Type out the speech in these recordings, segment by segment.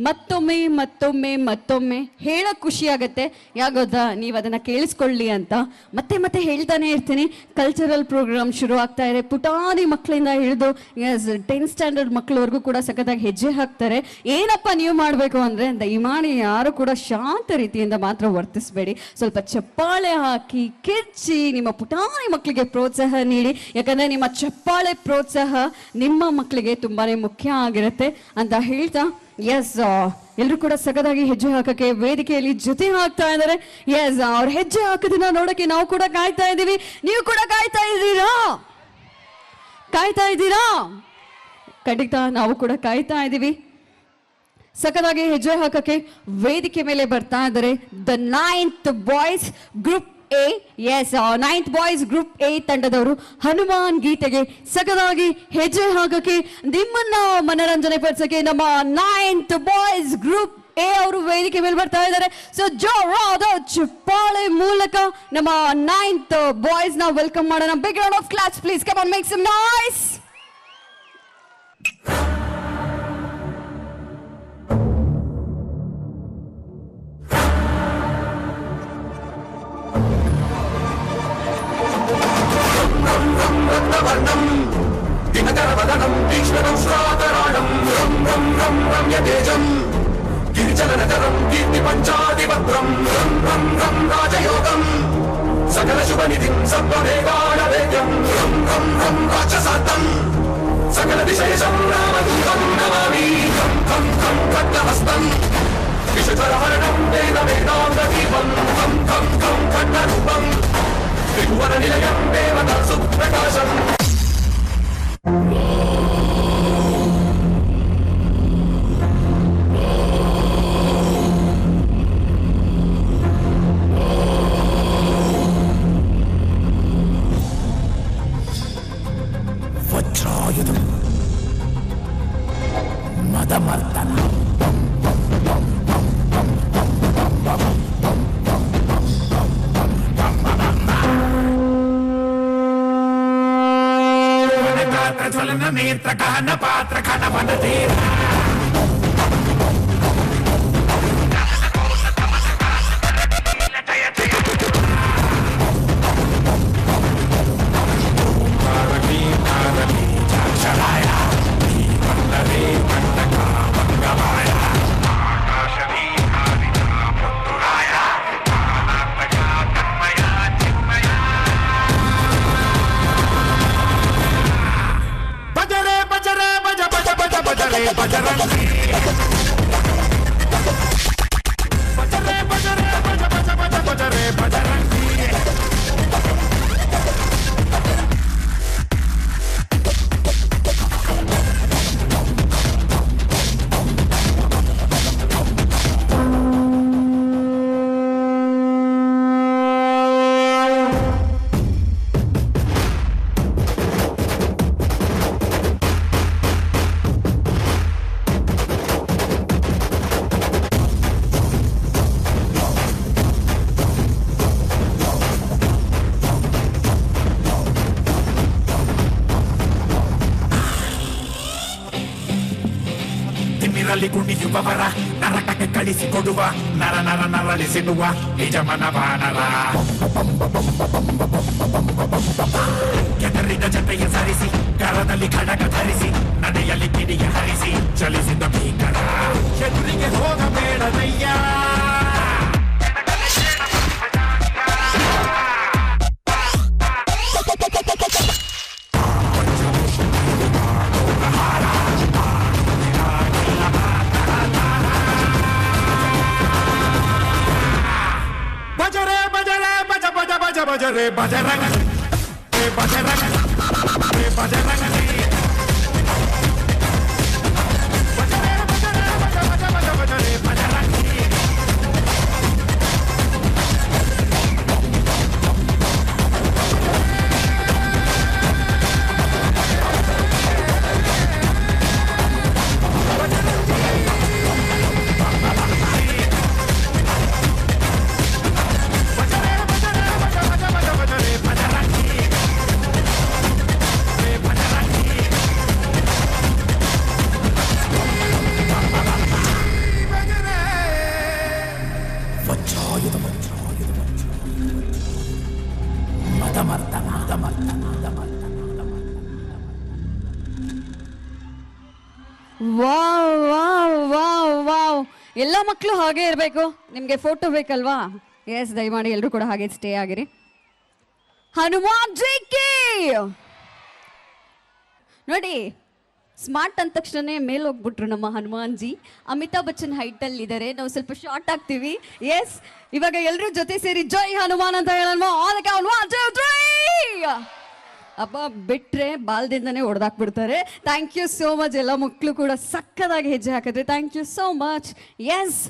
ಮತ್ತೊಮ್ಮೆ ಮತ್ತೊಮ್ಮೆ ಮತ್ತೊಮ್ಮೆ ಹೇಳಕ್ ಖುಷಿ ಆಗತ್ತೆ. ಯಾಗೋದಾ ನೀವು ಅದನ್ನ ಕೇಳಿಸ್ಕೊಳ್ಳಿ ಅಂತ ಮತ್ತೆ ಮತ್ತೆ ಹೇಳ್ತಾನೆ ಇರ್ತೀನಿ. ಕಲ್ಚರಲ್ ಪ್ರೋಗ್ರಾಮ್ ಶುರು ಆಗ್ತಾ ಇದೆ. ಪುಟಾಣಿ ಮಕ್ಕಳಿಂದ ಹಿಡಿದು 10th ಸ್ಟ್ಯಾಂಡರ್ಡ್ ಮಕ್ಕಳವರೆಗೂ ಕೂಡ ಸಖತ್ತಾಗಿ ಹೆಜ್ಜೆ ಹಾಕ್ತಾರೆ. ಏನಪ್ಪ ನೀವು ಮಾಡಬೇಕು ಅಂದ್ರೆ ದಯಮಾಡಿ ಯಾರು ಕೂಡ ಶಾಂತ ರೀತಿಯಿಂದ ಮಾತ್ರ ವರ್ತಿಸಬೇಡಿ. ಸ್ವಲ್ಪ ಚಪ್ಪಾಳೆ ಹಾಕಿ ಕಿರ್ಚಿ ನಿಮ್ಮ ಪುಟಾಣಿ ಮಕ್ಕಳಿಗೆ ಪ್ರೋತ್ಸಾಹ ನೀಡಿ. ಯಾಕಂದ್ರೆ ನಿಮ್ಮ ಚಪ್ಪಾಳೆ ಪ್ರೋತ್ಸಾಹ ನಿಮ್ಮ ಮಕ್ಕಳಿಗೆ ತುಂಬಾನೇ ಮುಖ್ಯ ಆಗಿರುತ್ತೆ ಅಂತ ಹೇಳ್ತಾ, ಎಸ್ ಎಲ್ಲರೂ ಕೂಡ ಸಖತ್ತಾಗಿ ಹೆಜ್ಜೆ ಹಾಕಕ್ಕೆ ವೇದಿಕೆಯಲ್ಲಿ ಜೊತೆ ಹಾಕ್ತಾ ಇದ್ದಾರೆ. ಎಸ್ ಅವ್ರ ಹೆಜ್ಜೆ ಹಾಕೋದನ್ನ ನೋಡಕ್ಕೆ ನಾವು ಕೂಡ ಕಾಯ್ತಾ ಇದ್ದೀವಿ. ನೀವು ಕೂಡ ಕಾಯ್ತಾ ಇದ್ದೀರಾ? ಖಂಡಿತ ನಾವು ಕೂಡ ಕಾಯ್ತಾ ಇದ್ದೀವಿ. ಸಖತ್ತಾಗಿ ಹೆಜ್ಜೆ ಹಾಕಕ್ಕೆ ವೇದಿಕೆ ಮೇಲೆ ಬರ್ತಾ ಇದ್ದಾರೆ the 9th boys group A. Yes 9th boys group A ತಂಡದವರು ಹನುಮಾನ್ ಗೀತೆಗೆ ಸಖತ್ತಾಗಿ ಹೆಜ್ಜೆ ಹಾಕಕ್ಕೆ ನಿಮ್ಮನ್ನ ಮನರಂಜನೆ ಪಡಿಸಕ್ಕೆ ನಮ್ಮ 9th ಬಾಯ್ಸ್ ಗ್ರೂಪ್ ಎ ಅವರು ವೇದಿಕೆ ಮೇಲೆ ಬರ್ತಾ ಇದ್ದಾರೆ. ಸೊ ಜೋರಾದ ಚಪ್ಪಾಳೆ ಮೂಲಕ ನಮ್ಮ 9th ಬಾಯ್ಸ್ ನ ವೆಲ್ಕಮ್ ಮಾಡೋಣ. Big round of claps please. Come on, make some noise. दिनकरवदनं तीक्ष्णं श्राकराळं रं रं रं रम्यतेजं गिरिचलनकरं कीर्तिपञ्चादिभद्रं रं रं रं राजयोगं सकलशुभनिधिं सर्वमेकाणवेद्यं रं रं रं राक्षसार्थं सकलविशेषं रामदूतं नमामि खं खं खं खड्गहस्तं विषधरहरणं वेदवेदान्तदीपं खं खं खं खड्गरूपं त्रिभुवननिलयं देवता सुप्रकाशम्. ವಜ್ರಾಯುಧಂ ಮದಮರ್ದನ ಜ್ವಲನ ನೇತ್ರ ಕಹನ ಪಾತ್ರ ಖನ ವನಧೀರ ಕುಣಿಯುವವರ ನರಕಕ್ಕೆ ಕಳಿಸಿಕೊಡುವ ನರ ನರ ನರಳಿಸಿಡುವ ನಿಜಮನ ಬಾನರ ಕೆದರಿದ ಜತೆಯ ಸರಿಸಿ ಕರದಲ್ಲಿ ಖಡಗ ಧರಿಸಿ ನಡೆಯಲಿ ಕಿಡಿಯ ಹರಿಸಿ ಚಲಿಸಿದ ಭೀಕರ ಎದುರಿಗೆ ಹೋಗಬೇಡದಯ್ಯ. बजरे बजरंग बजरंग बजरंग ಎಲ್ಲ ಮಕ್ಕಳು ಹಾಗೆ ಇರಬೇಕು. ನಿಮಗೆ ಫೋಟೋ ಬೇಕಲ್ವಾ? ಎಸ್, ದಯಮಾಡಿ ಎಲ್ಲರೂ ಕೂಡ ಹಾಗೆ ಸ್ಟೇ ಆಗಿರಿ. ಹನುಮಾನ್ ಜಿ ಕಿ. ನೋಡಿ, ಸ್ಮಾರ್ಟ್ ಅಂದ ತಕ್ಷಣ ಮೇಲೆ ಹೋಗ್ಬಿಟ್ರು ನಮ್ಮ ಹನುಮಾನ್ ಜಿ. ಅಮಿತಾಬ್ ಬಚ್ಚನ್ ಹೈಟಲ್ಲಿ ಇದ್ದಾರೆ, ನಾವು ಸ್ವಲ್ಪ ಶಾರ್ಟ್ ಆಗ್ತೀವಿ. ಎಸ್, ಇವಾಗ ಎಲ್ಲರೂ ಜೊತೆ ಸೇರಿ ಜೈ ಹನುಮಾನ್ ಅಂತ ಹೇಳೋಣ. ಅಪ್ಪ ಬಿಟ್ರೆ ಬಾಲ್ದಿಂದನೇ ಹೊಡೆದಾಕ್ಬಿಡ್ತಾರೆ. Thank you so much. ಎಲ್ಲ ಮಕ್ಕಳು ಕೂಡ ಸಕ್ಕದಾಗಿ ಹೆಜ್ಜೆ ಹಾಕಿದ್ರಿ. Thank you so much. Yes,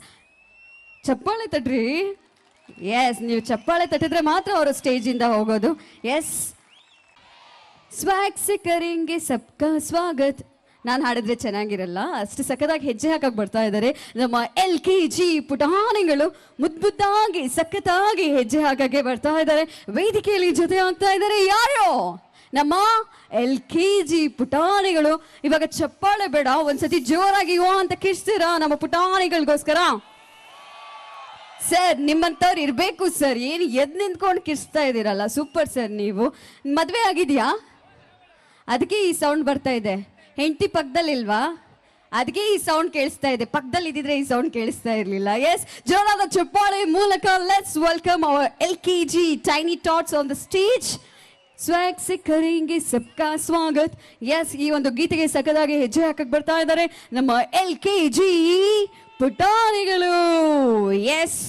ಚಪ್ಪಾಳೆ ತಟ್ರಿ. ಎಸ್, ನೀವು ಚಪ್ಪಾಳೆ ತಟ್ಟಿದ್ರೆ ಮಾತ್ರ ಅವರು ಸ್ಟೇಜಿಂದ ಹೋಗೋದು. ಎಸ್, ಸ್ವಾಗ್ ಸೆ ಕರೆಂಗೆ ಸಬ್ಕಾ ಸ್ವಾಗತ್. ನಾನು ಹಾಡಿದ್ರೆ ಚೆನ್ನಾಗಿರಲ್ಲ, ಅಷ್ಟು ಸಖತ್ತಾಗಿ ಹೆಜ್ಜೆ ಹಾಕಕ್ಕೆ ಬರ್ತಾ ಇದ್ದಾರೆ ನಮ್ಮ LKG ಪುಟಾಣಿಗಳು. ಮುದ್ದಾಗಿ ಸಖತ್ತಾಗಿ ಹೆಜ್ಜೆ ಹಾಕಕ್ಕೆ ಬರ್ತಾ ಇದ್ದಾರೆ. ವೇದಿಕೆಯಲ್ಲಿ ಜೊತೆ ಆಗ್ತಾ ಇದ್ದಾರೆ ಯಾರು? ನಮ್ಮ LKG ಪುಟಾಣಿಗಳು. ಇವಾಗ ಚಪ್ಪಾಳೆ ಬೇಡ, ಒಂದ್ಸತಿ ಜೋರಾಗಿ ಓ ಅಂತ ಕಿರ್ಸ್ತೀರಾ ನಮ್ಮ ಪುಟಾಣಿಗಳಿಗೋಸ್ಕರ? ಸರ್, ನಿಮ್ಮಂಥವ್ರು ಇರಬೇಕು ಸರ್. ಏನು ಎದ್ದು ನಿಂತ್ಕೊಂಡು ಕಿರ್ಸ್ತಾ ಇದ್ದೀರಲ್ಲ, ಸೂಪರ್ ಸರ್. ನೀವು ಮದುವೆ ಆಗಿದೆಯಾ? ಅದಕ್ಕೆ ಈ ಸೌಂಡ್ ಬರ್ತಾ ಇದೆ. ಹೆಂಡತಿ ಪಕ್ಕದಲ್ಲಿಲ್ವಾ? ಅದಕ್ಕೆ ಈ ಸೌಂಡ್ ಕೇಳಿಸ್ತಾ ಇದೆ. ಪಕ್ಕದಲ್ಲಿ ಇದ್ದಿದ್ರೆ ಈ ಸೌಂಡ್ ಕೇಳಿಸ್ತಾ ಇರಲಿಲ್ಲ. ಎಸ್, ಜೋರಾದ ಚಪ್ಪಾಳೆ ಮೂಲಕ let's welcome hour LKG tiny tots on the stage. ಸ್ವಾಗ್ ಸೆ ಕರೆಂಗೆ ಸಬ್ಕಾ ಸ್ವಾಗತ್. ಎಸ್, ಈ ಒಂದು ಗೀತೆಗೆ ಸಖದಾಗಿ ಹೆಜ್ಜೆ ಹಾಕಕ್ಕೆ ಬರ್ತಾ ಇದ್ದಾರೆ ನಮ್ಮ LKG ಪುಟಾಣಿಗಳು. ಎಸ್,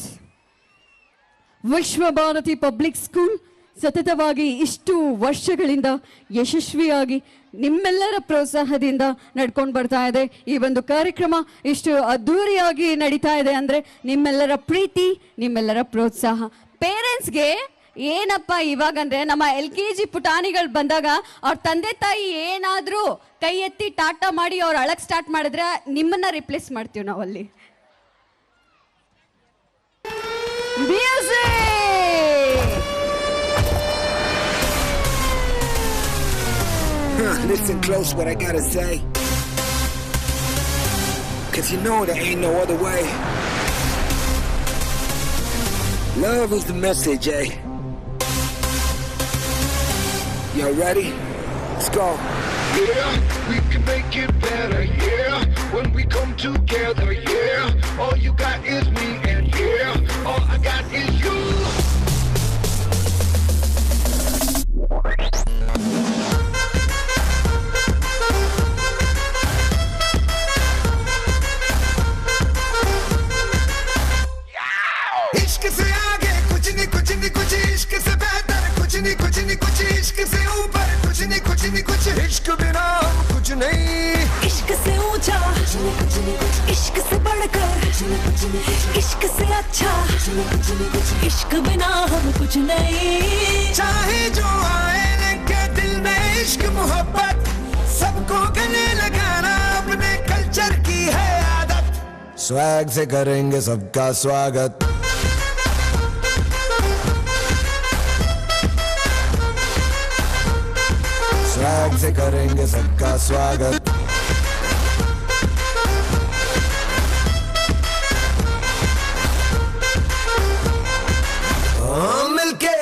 ವಿಶ್ವ ಭಾರತಿ ಪಬ್ಲಿಕ್ ಸ್ಕೂಲ್ ಸತತವಾಗಿ ಇಷ್ಟು ವರ್ಷಗಳಿಂದ ಯಶಸ್ವಿಯಾಗಿ ನಿಮ್ಮೆಲ್ಲರ ಪ್ರೋತ್ಸಾಹದಿಂದ ನಡ್ಕೊಂಡು ಬರ್ತಾ ಇದೆ. ಈ ಒಂದು ಕಾರ್ಯಕ್ರಮ ಇಷ್ಟು ಅದ್ಧೂರಿಯಾಗಿ ನಡೀತಾ ಇದೆ ಅಂದರೆ ನಿಮ್ಮೆಲ್ಲರ ಪ್ರೀತಿ, ನಿಮ್ಮೆಲ್ಲರ ಪ್ರೋತ್ಸಾಹ. ಪೇರೆಂಟ್ಸ್ಗೆ ಏನಪ್ಪ ಇವಾಗಂದ್ರೆ, ನಮ್ಮ LKG ಪುಟಾಣಿಗಳು ಬಂದಾಗ ಅವ್ರ ತಂದೆ ತಾಯಿ ಏನಾದರೂ ಕೈ ಎತ್ತಿ ಟಾಟಾ ಮಾಡಿ ಅವ್ರು ಅಳಕ್ ಸ್ಟಾರ್ಟ್ ಮಾಡಿದ್ರೆ ನಿಮ್ಮನ್ನ ರಿಪ್ಲೇಸ್ ಮಾಡ್ತೀವಿ ನಾವಲ್ಲಿ. Listen close what I gotta say, 'cause you know there ain't no other way. Love is the message, eh? Y'all ready? Let's go. Yeah, we can make it better, yeah, when we come together, yeah. All you got is me, and yeah, all I got is you. इश्क से आगे कुछ नहीं, कुछ नहीं, कुछ इश्क से बेहतर कुछ नहीं, कुछ नहीं, कुछ इश्क से ऊपर कुछ नहीं, कुछ नहीं, कुछ इश्क बिना हम कुछ नहीं. इश्क से ऊंचा इश्क से बढ़कर इश्क से अच्छा इश्क बिना हम कुछ नहीं. चाहे जो आए लेके दिल में इश्क मोहब्बत, सबको गले लगाना अपने कल्चर की है आदत. स्वैग से करेंगे सबका स्वागत. स्वैग से करेंगे सबका स्वागत. मिलके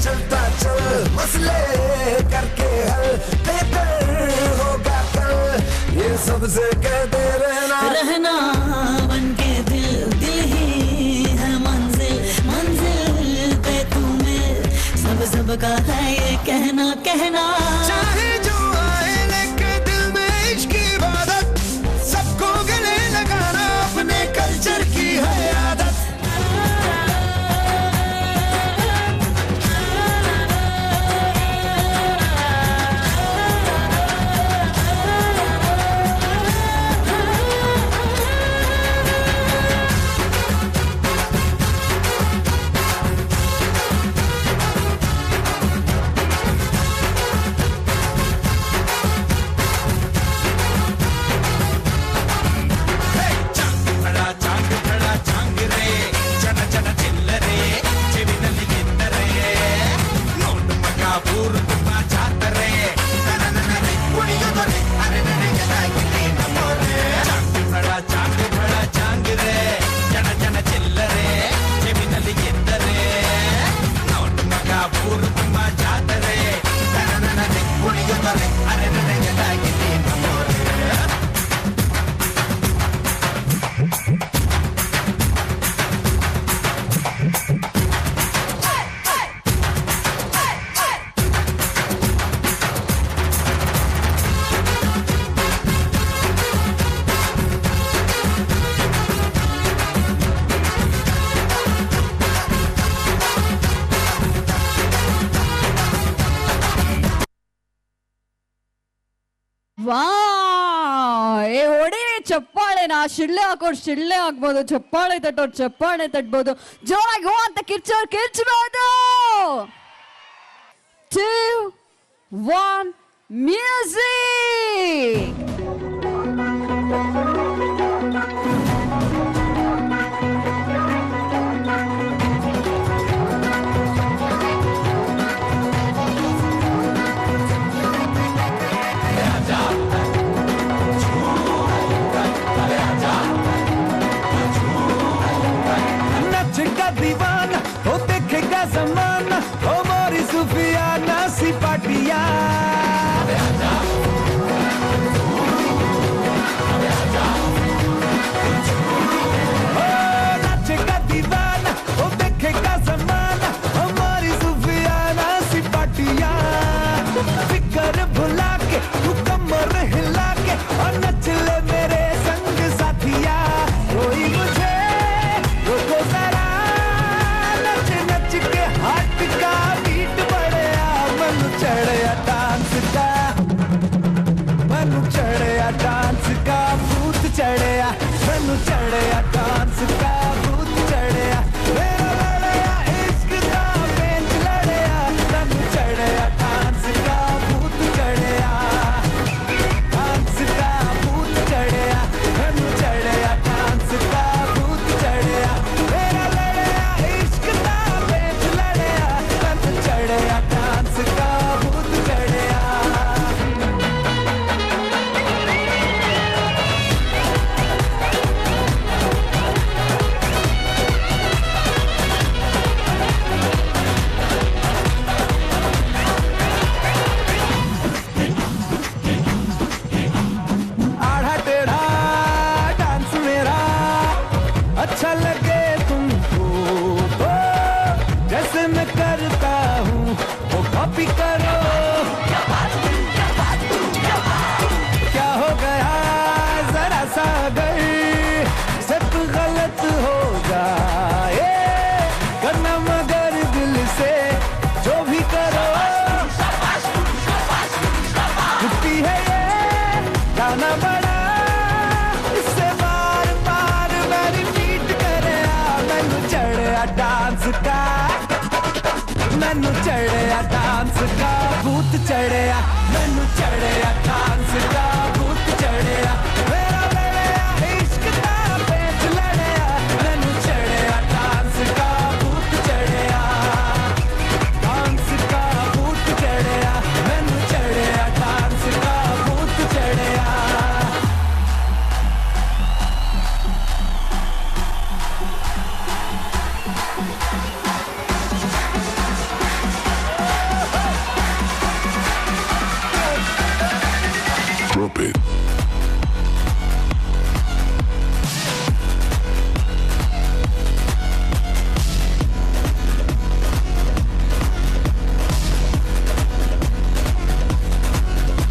चलता चल, मसले करके हल, बेहतर होगा कल, ये सबसे कहते रहना. रहना बन के दिल, दिल ही है मंजिल, मंजिल पे तू मिल, सबका है ये कहना, कहना. चाहे जो आए लेके दिल में इश्क की इबादत, सबको गले लगाना अपने कल्चर की है आदत. ಚಪ್ಪಾಳೆನ, ಶಿಳ್ಳೆ ಹಾಕೋರು ಶಿಳ್ಳೆ ಹಾಕ್ಬೋದು, ಚಪ್ಪಾಳೆ ತಟ್ಟೋರು ಚಪ್ಪಾಳೆ ತಟ್ಬೋದು, ಜೋರಾಗಿ ಹೋ ಅಂತ ಕಿರ್ಚೋರು ಕಿರ್ಚಬಹುದು. 2, 1 ಮ್ಯೂಸಿಕ್. नचेगा दीवाना, ओ देखेगा जमाना, ओ मोरी सुफियाना सी पाटिया. नचेगा दीवाना, ओ देखेगा जमाना, ओ मोरी सुफियाना सी पाटिया. फिकर भुला के तू कमर हिला के और नच ले मेरे संग साथिया. कोई मुझे रोको जरा, नच नच के हाथ का बीट बढ़िया. मन चढ़या डांस का, मन चढ़या डांस का भूत चढ़या, मन चढ़या डांस का भूत चढ़या. मेरा लड़या इश्क का बेंच लड़या, मन चढ़या डांस का भूत चढ़या. डांस का भूत चढ़या, मन चढ़या डांस का भूत चढ़या. मेरा लड़या इश्क का बेंच लड़या, मन चढ़या डांस का भूत चढ़या. आधा टेढ़ा डांस मेरा अच्छा लगे तुमको तो, जैसे मैं करता हूँ वो कॉपी करो. क्या हो गया जरा सा अगर सब गलत हो जाए, करना मगर दिल से जो भी करो. छुट्टी है ये गाना बड़ा, इससे बार बार मैं रिपीट करे. मैनू चढ़या डांस का, मैनू चढ़या डांस का भूत चढ़या, मैनू चढ़या डांस का भूत चढ़या. मेरा लड़या इश्क का बेंच लड़या, मैनू चढ़या डांस का भूत चढ़या. डांस का भूत चढ़या, मैनू चढ़या डांस का भूत चढ़या. Drop it.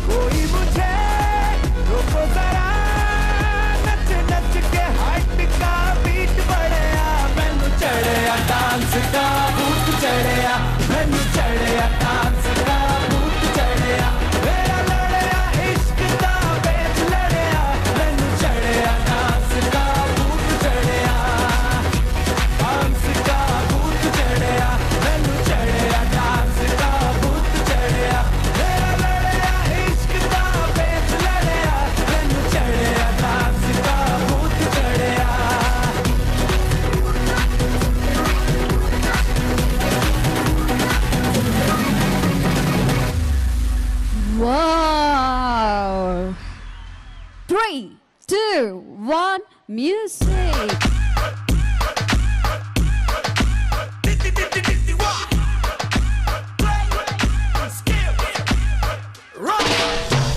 कोई मुझे रोको जरा, नच नच के हाथ का बीट बढ़िया. मैनू चढ़या डांस का भूत चढ़या, मैनू चढ़या डांस का भूत चढ़या. मेरा लड़या इश्क का बेंच लड़या, मैनू चढ़या डांस का भूत चढ़या. डांस का भूत चढ़या, मैनू चढ़या डांस का भूत चढ़या. मेरा लड़या इश्क का बेंच लड़या, मैनू चढ़या डांस का भूत चढ़या. Wow. 3, 2, 1 music.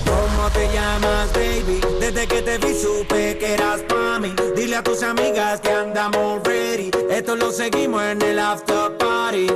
¿Cómo te llamas, baby? Desde que te vi supe que eras pa' mí. Dile a tus amigas que andamos ready. Esto lo seguimos en el after party.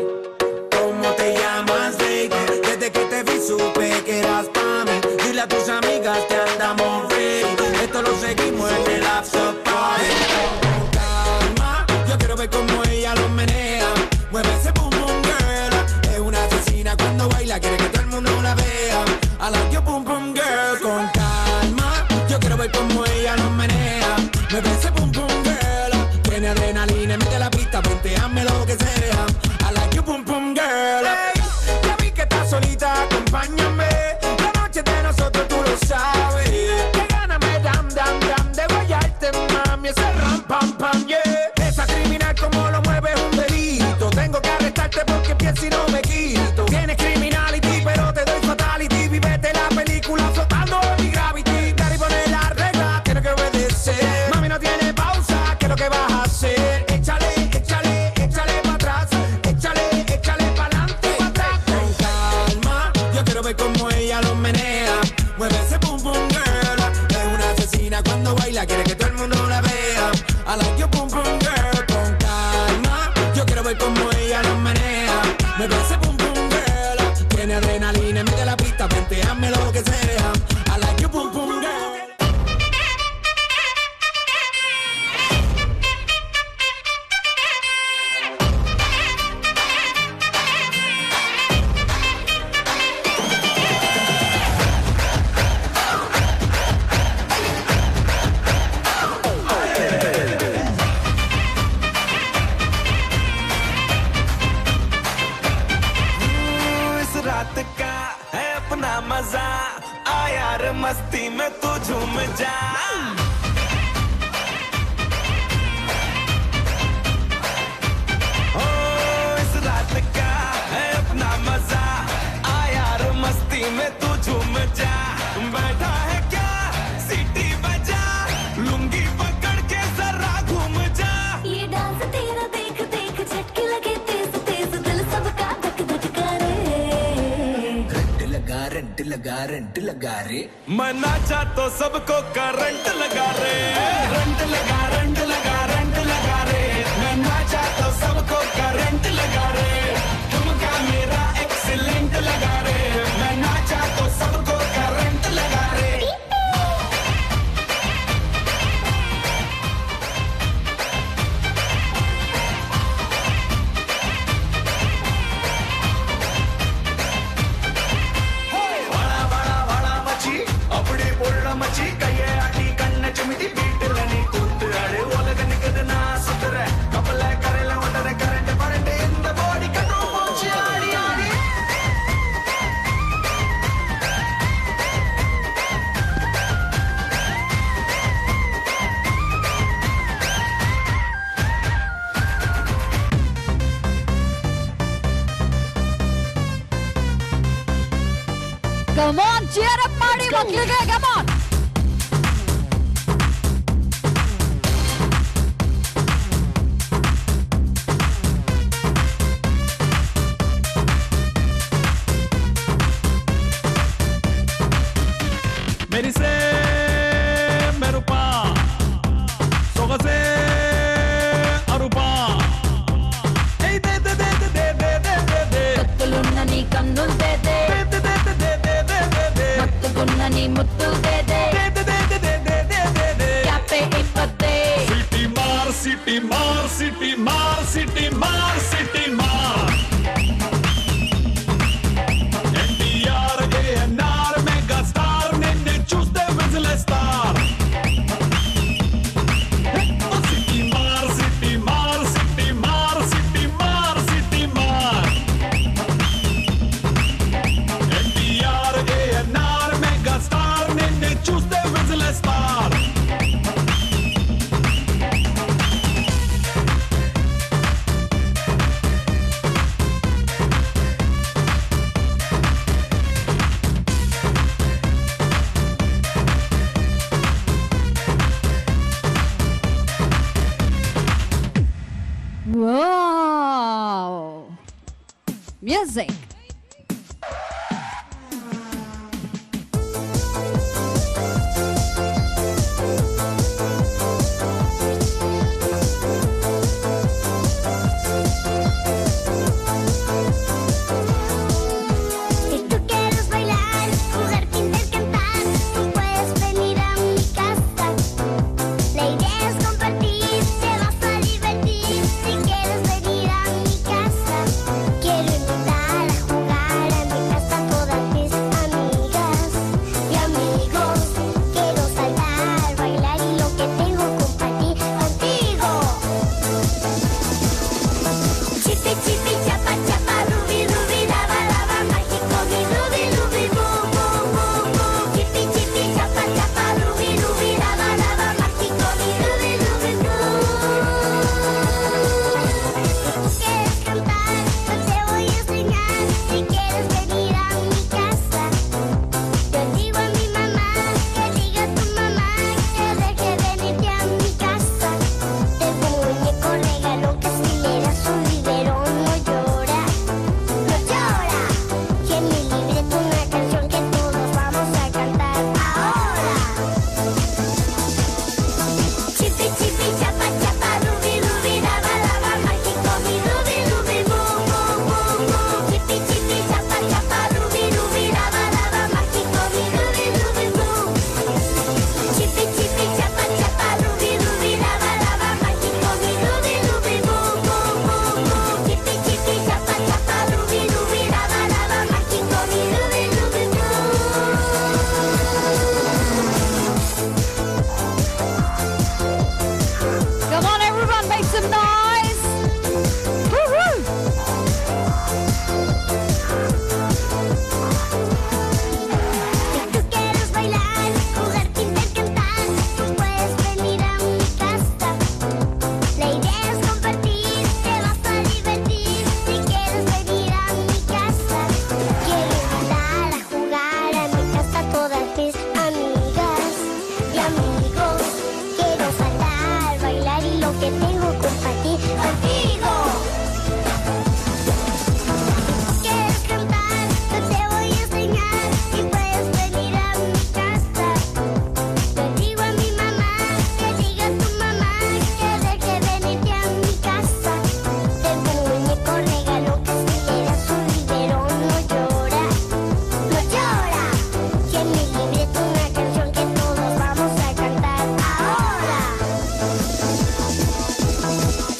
¿Cómo te llamas, baby? Desde que te vi supe que eras pa' mí. Dile a tus amigas que andamos ready. Esto lo seguimos en el after party. Con calma, yo quiero ver cómo ella lo menea. Mueve ese boom boom girl. Es una asesina cuando baila, quiere que todo el mundo la vea. I like your boom boom girl. Con calma, yo quiero ver cómo ella lo menea. pum girl. Tiene adrenalina, mete la pista, vente, hazme lo que sea. I like you pum pum girl. Hey, ya vi que estás solita, acompáñame. La noche de nosotros tú lo sabes. Que gana me dam dam dam de guayarte, mami, ese ram pam pam yeah. Esa criminal como lo mueve es un delito. Tengo que arrestarte porque pienso y no me quito. Tienes criminality pero te doy fatality. Vivete la película flotando en mi gravity. Daddy pone la regla, tiene que obedecer. Mami no tiene pausa, ¿qué es lo que vas a hacer? Échale, échale, échale para atrás. Échale, échale para adelante, para atrás. Con calma, yo quiero ver cómo ella lo menea. Mueve ese pum pum girl. Es una asesina cuando baila, quiere que todo el mundo la vea. I like you pum pum girl. Con calma, yo quiero ver cómo ella lo menea. Mueve ese pum pum girl. Tiene adrenalina, mete la pista, vente, hazme lo que sea. I like you pum pum girl. इस रात का है अपना मजा आ यार मस्ती में तू झूम जा ओ इस रात का है अपना मजा आ यार मस्ती में तू झूम जा बैठा है क्या सीटी बजा लुंगी पकड़ के जरा घूम जा ये डांस तेरा देख देख झटके लगे तेज तेज दिल सबका धक धक करे रंट लगा रे मैं नाचा तो सबको करंट लगा रे रंट लगा रंट लगा रंट लगा रे मैं नाचा तो सबको करंट लगा रे तुमका मेरा एक्सीलेंट लगा रे मैं नाचा तो सबको करंट लगा रे बड़ा बड़ा बड़ा मची अपनी पूर्ण मची कये आटी कन्न चमिति बीटलनी कुत्त अड़े ओलग निकदना सुतरे कपले करेला वडरे current current in the body कनो पहुंची आड़ी आड़ी Come on, cheer up ಮಾಡಿ ಮಕ್ಕಳಿಗೆ, come on. मेरी से मेरुपा सोगसे अरुपा ए दे दे दे दे दे दे दे दे కత్తులున్న నీ కన్నులు దే దే, दे दे दे दे दे दे दे दे మత్తుకున్న నీ ముత్తులు దే దే, క్యాపే ఇప్పతే. सिटी मार सिटी मार सिटी मार सिटी मार सिटी मार NTR ANR मेगा स्टार निन्ने चूस्ते विजिल स्टार सिटी मार सिटी मार सिटी मार सिटी मार सिटी मार NTR ANR मेगा स्टार निन्ने चूस्ते विजिल star Wow. Music. Si tú quieres bailar, jugar, pintar, cantar, tú puedes venir a mi casa. La idea es compartir, te vas a divertir. Si quieres venir a mi casa, quiero invitar a que tengo compartir contigo. ¿Quieres cantar? Yo te voy a enseñar y puedes venir a mi casa. Le digo a mi mamá, que diga a tu mamá que deje venirte a mi casa. Tengo un muñeco regalo que si le das un biberón no llora, no llora. Que en mi libreta una canción que todos vamos a cantar ahora.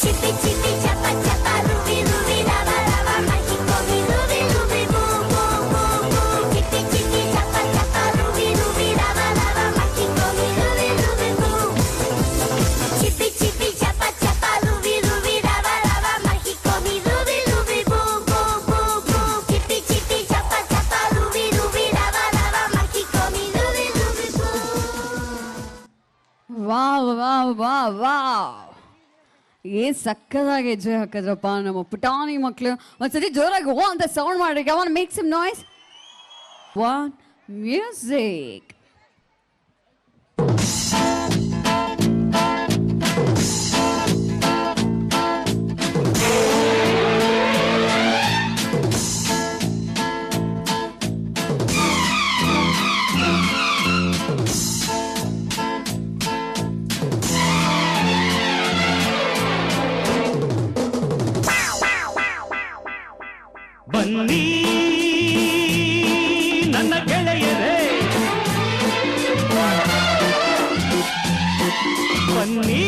Chipi chipi chapa chapa, rubi rubi daba daba, mágico mi rubi rubi boom boom boom boom. Chipi chipi chapa chapa, rubi rubi daba daba, mágico mi rubi rubi boom. Chipi chipi chapa chapa, rubi rubi daba daba, mágico mi rubi rubi boom boom boom boom. Chipi chipi chapa chapa, rubi rubi daba daba, mágico mi rubi rubi boom. Wow wow wow wow, ಏನ್ ಸಕ್ಕದಾಗಿ ಹೆಜ್ಜೆ ಹಾಕಿದ್ರಪ್ಪ ನಮ್ಮ ಪುಟಾಣಿ ಮಕ್ಕಳು. ಒಂದ್ಸತಿ ಜೋರಾಗಿ ಓ ಅಂತ sound ಮಾಡ್ರಿ. I want make some noise. One music. ಬನ್ನಿ ನನ್ನ ಗೆಳೆಯರೇ, ಬನ್ನಿ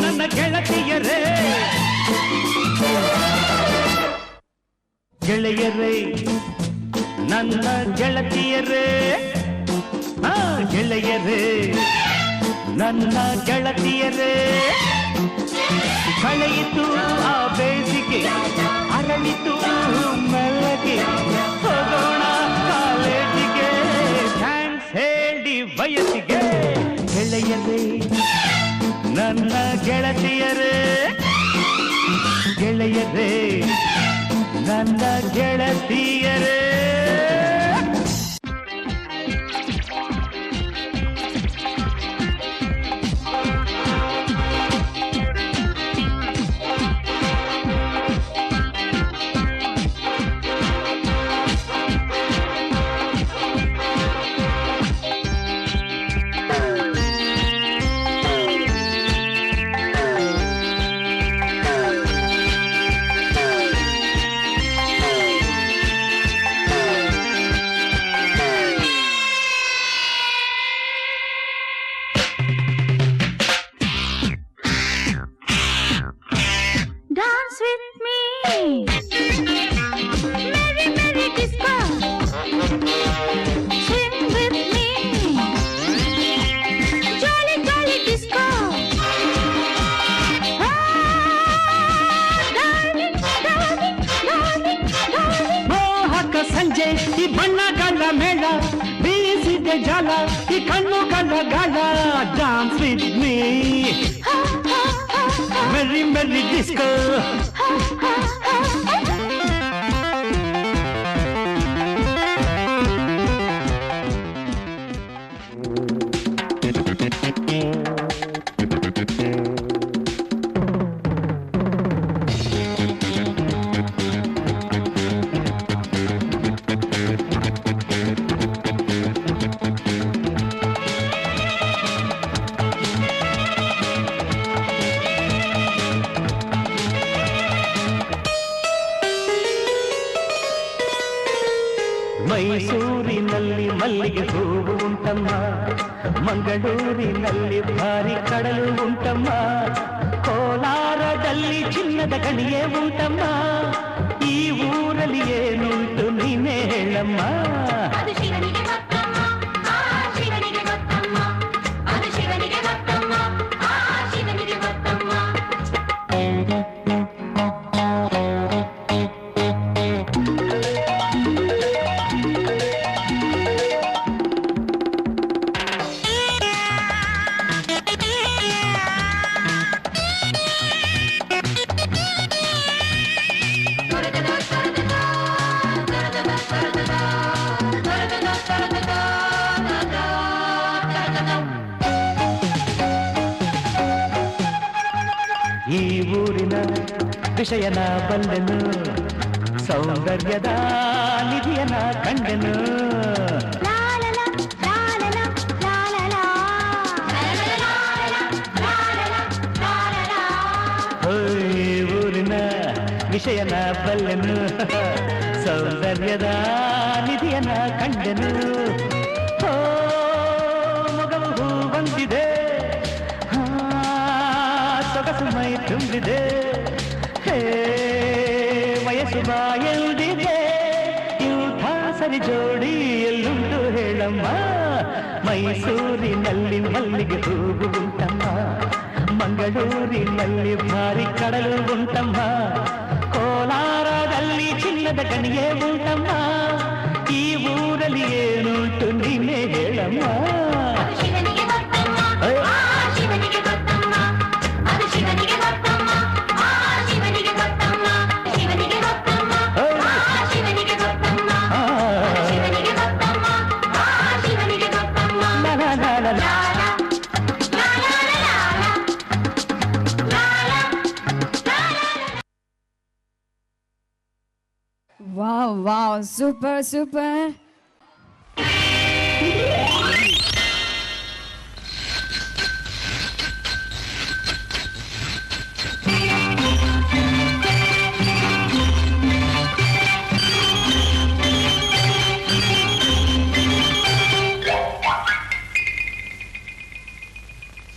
ನನ್ನ ಗೆಳತಿಯರೇ, ಗೆಳೆಯರೇ ನನ್ನ ಗೆಳತಿಯರೇ, ಗೆಳೆಯರೇ ನನ್ನ ಗೆಳತಿಯರೇ. ಕಳೆಯಿತು ಆ ಬೇಸಿಗೆ, ಅರಳಿತು ಮೆಲ್ಲಗೆ, ಹೋಗೋಣ ಕಾಲೇಜಿಗೆ, ಥ್ಯಾಂಕ್ಸ್ ಹೇಳಿ ವಯಸ್ಸಿಗೆ. ಗೆಳೆಯರೇ ನನ್ನ ಗೆಳತಿಯರೇ, ಗೆಳೆಯರೇ ನನ್ನ ಗೆಳತಿಯರೇ. Dance with me, merry merry disco. Swing with me, jolly jolly disco. Ah, darling, darling, darling, darling. ಮೋಹಕ ಸಂಜೆ ಈ ಬಣ್ಣಗಳ ಮೇಳ, ಬೀಸಿದೆ ಜಾಲ ಈ ಕಣ್ಣುಗಳ ಗಾಳ. Dance with me, merry merry disco. ಮೈಸೂರಿನಲ್ಲಿ ಮಲ್ಲಿಗೆ ಹೂವು ಉಂಟಮ್ಮ, ಮಂಗಳೂರಿನಲ್ಲಿ ಭಾರಿ ಕಡಲು ಉಂಟಮ್ಮ, ಕೋಲಾರದಲ್ಲಿ ಚಿನ್ನದ ಗಣಿಯೇ ಉಂಟಮ್ಮ. ಈ ಊರಲ್ಲಿ ಏನುಂಟು ನೀನೇ ಹೇಳಮ್ಮ. ಅದು ಶಿವನಿಗೆ ಗೊತ್ತಮ್ಮ, ಆ ಶಿವನಿಗೆ ಗೊತ್ತಮ್ಮ, ಅದು ಶಿವನಿಗೆ ಗೊತ್ತಮ್ಮ, ಆ ಶಿವನಿಗೆ ಗೊತ್ತಮ್ಮ. ಈ ಊರಿನ ವಿಷಯನ ಬಲ್ಲೆನು, ಸೌಂದರ್ಯದ ನಿಧಿಯನ ಕಂಡೆನು. ಊರಿನ ವಿಷಯನ ಬಲ್ಲೆನು, ಸೌಂದರ್ಯದ ನಿಧಿಯನ ಕಂಡೆನು. ಮಗವು ಹೂ ಬಂದಿದೆ, ಸೊಗಸು ಮೈ ತುಂಬಿದೆ, ವಯಸ್ಸು ಬಾಯಲ್ದಿದೆ, ಇಂಥ ಸರಿ ಜೋಡಿ ಎಲ್ಲುಂಟು ಹೇಳಮ್ಮ. ಮೈಸೂರಿನಲ್ಲಿ ಮಲ್ಲಿಗೆ ಹೂವು ಉಂಟಮ್ಮ, ಮಂಗಳೂರಿನಲ್ಲಿ ಭಾರಿ ಕಡಲು ಉಂಟಮ್ಮ, ಕೋಲಾರದಲ್ಲಿ ಚಿನ್ನದ ಗಣಿಯೇ ಉಂಟಮ್ಮ. ಈ ಊರಲ್ಲಿ ಏನುಂಟು ನೀನೇ ಹೇಳಮ್ಮ. Wow wow, super super.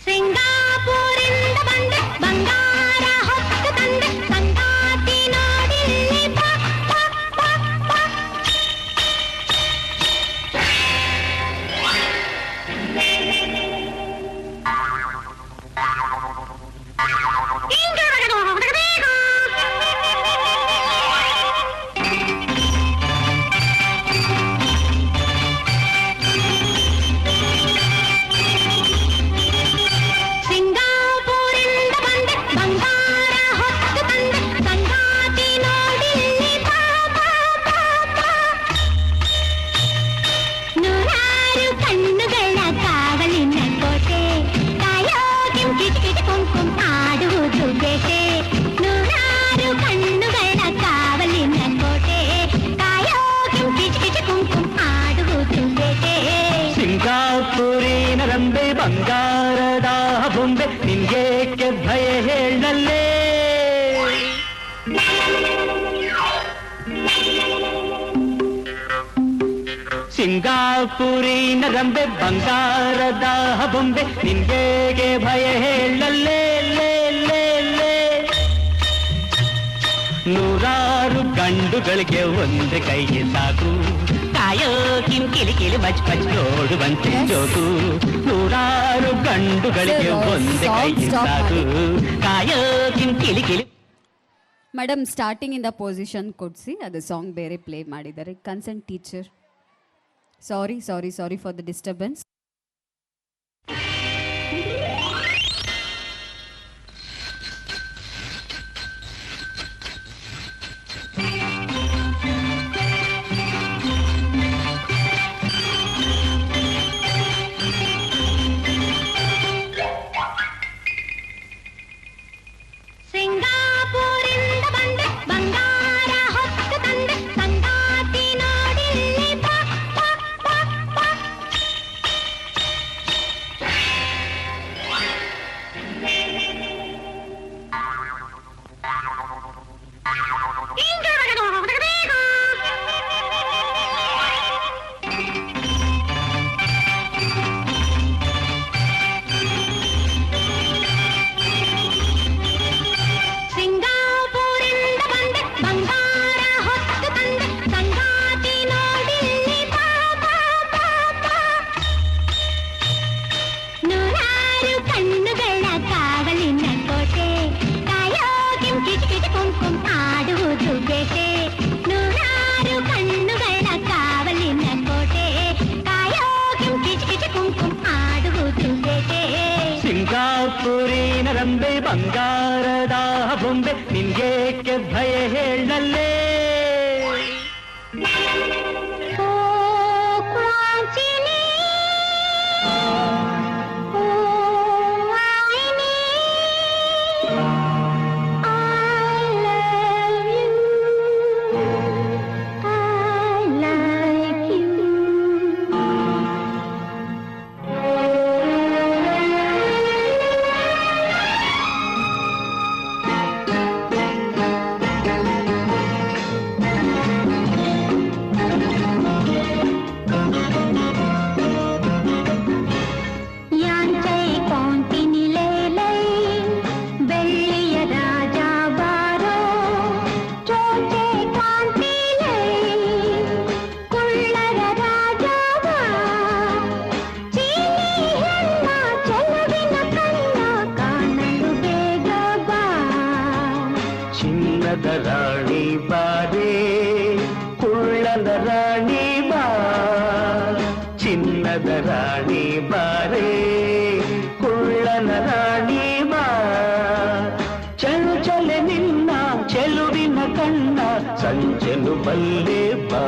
ಸಿಂಗಾಪುರಿಂದ ಬಂದೆ ಬಂಗಾರ ಹೊತ್ತು ತಂದೆ, ಸಂಗಾತಿ ನೋಡಿಲ್ಲಿ ಬಾ ಬಾ ಬಾ ಬಾ. ಸಿಂಗಾಪುರಿಂದ ಬಂದೆ ಬಂಗಾರ ಹೊತ್ತು ತಂದೆ, ಸಂಗಾತಿ ನೋಡಿಲ್ಲಿ ಬಾ ಬಾ ಬಾ ಬಾ. ನೂರಾರು ಕಣ್ಣುಗಳ ಕಾವಲಿನ ಕೋಟೆ, ಕಾಯೋ ಕಿಂ ಕಿಟ್ ಕಿಟ್ ಕುಂಕುಂ ಆಡುವುದು ಬೇಟೆ. ನೂರಾರು ಕಣ್ಣುಗಳ ಕಾವಲಿನ ಕೋಟೆ, ಕಾಯೋ ಕಿಂ ಕಿಟ್ ಕಿಟ್ ಕುಂಕುಂ ಆಡುವುದು ಬೇಟೆ. ಸಿಂಗಾಪುರಿನ ರಂಬೆ ಬಂಗಾರದ ಬೊಂಬೆ, ನಿನ್ಗೇಕೆ ಭಯ ಹೇಳಲ್ಲೇ. ಸಿಂಗಾಪುರಿನ ರಂಬೆ ಬಂಗಾರದ ಬೊಂಬೆ, ನಿನ್ಗೇಗೆ ಭಯ ಹೇಳಲ್ಲೇ ಲೇ ಲೇ ಲೇ. ನೂರಾರು ಗಂಡುಗಳಿಗೆ ಒಂದು ಕೈಗೆ ಸಾಕು, ಕಾಯೋ ಕಿಂ ಕಿಲಿ ಕಿಲಿ ಮಚ್ ಮಚ್ ನೋಡುವಂತೆ ಜೋಕು. ನೂರಾರು ಗಂಡುಗಳಿಗೆ ಒಂದು ಕೈಗೆ ಸಾಕು, ಕಾಯೋ ಕಿಂ ಕಿಲಿ ಕಿಲಿ. ಮೇಡಮ್, ಸ್ಟಾರ್ಟಿಂಗಿಂದ ಪೊಸಿಷನ್ ಕೊಡಿಸಿ ಅದು ಸಾಂಗ್ ಬೇರೆ ಪ್ಲೇ ಮಾಡಿದ್ದಾರೆ. Concern teacher, sorry sorry sorry for the disturbance. ಸಿಂಗಾಪುರಿಂದ ಬಂದೆ ಬಂಗಾರ ಹೊತ್ತು ತಂದೆ, ಸಂಗಾತಿ ನೋಡಿಲ್ಲಿ ಬಾ ಬಾ ಬಾ ಬಾ. ಸಿಂಗಾಪುರಿಂದ ಬಂದೆ ಬಂಗಾರ ಹೊತ್ತು ತಂದೆ, ಸಂಗಾತಿ ನೋಡಿಲ್ಲಿ ಬಾ ಬಾ ಬಾ ಬಾ. ನೂರಾರು ಕಣ್ಣುಗಳ ಕಾವಲಿನ ಕೋಟೆ, ಕಾಯೋ ಕಿಂ ಕಿಟ್ ಕಿಟ್ ಕುಂಕುಂ ಆಡುವುದು ಬೇಟೆ. ನೂರಾರು ಕಣ್ಣುಗಳ ಕಾವಲಿನ ಕೋಟೆ, ಕಾಯೋ ಕಿಂ ಕಿಟ್ ಕಿಟ್ ಕುಂಕುಂ ಆಡುವುದು ಬೇಟೆ. ಸಿಂಗಾಪುರಿನ ರಂಬೆ ಬಂಗಾರದ ಬೊಂಬೆ, ನಿನ್ಗೇಕೆ ಭಯ ಹೇಳಲ್ಲೇ. ಓ ಕ್ವಾಂಚಿನಿ, ಓ ಆಯಿನಿ, ಚಿನ್ನದ ರಾಣಿ ಬಾರೇ ಕುಳ್ಳನ ರಾಣಿ ಬಾ ಚಿನ್ನದ ರಾಣಿ ಬಾರೇ ಕುಳ್ಳನ ರಾಣಿ ಬಾ ಚಂಚಲೆ ನಿನ್ನ ಚೆಲುವಿನ ಕಣ್ಣ ಸಂಚಲು ಬಲ್ಲೆ ಬಾ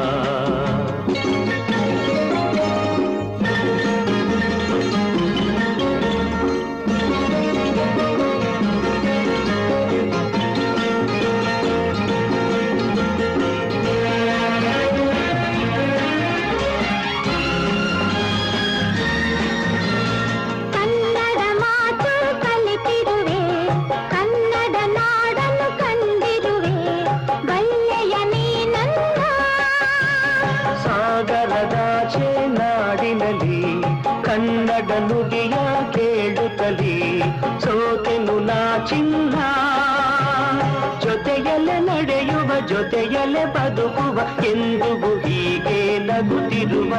ಕನ್ನಡ ನುಡಿಯ ಕೇಳುತ್ತಲೇ ಸೋತೆನು ನಾ ಚಿನ್ನ ಜೊತೆಯಲ್ಲೇ ನಡೆಯುವ ಜೊತೆಯಲ್ಲೇ ಬದುಕುವ ಎಂದಿಗೂ ಹೀಗೆ ನಗುತ್ತಿರುವ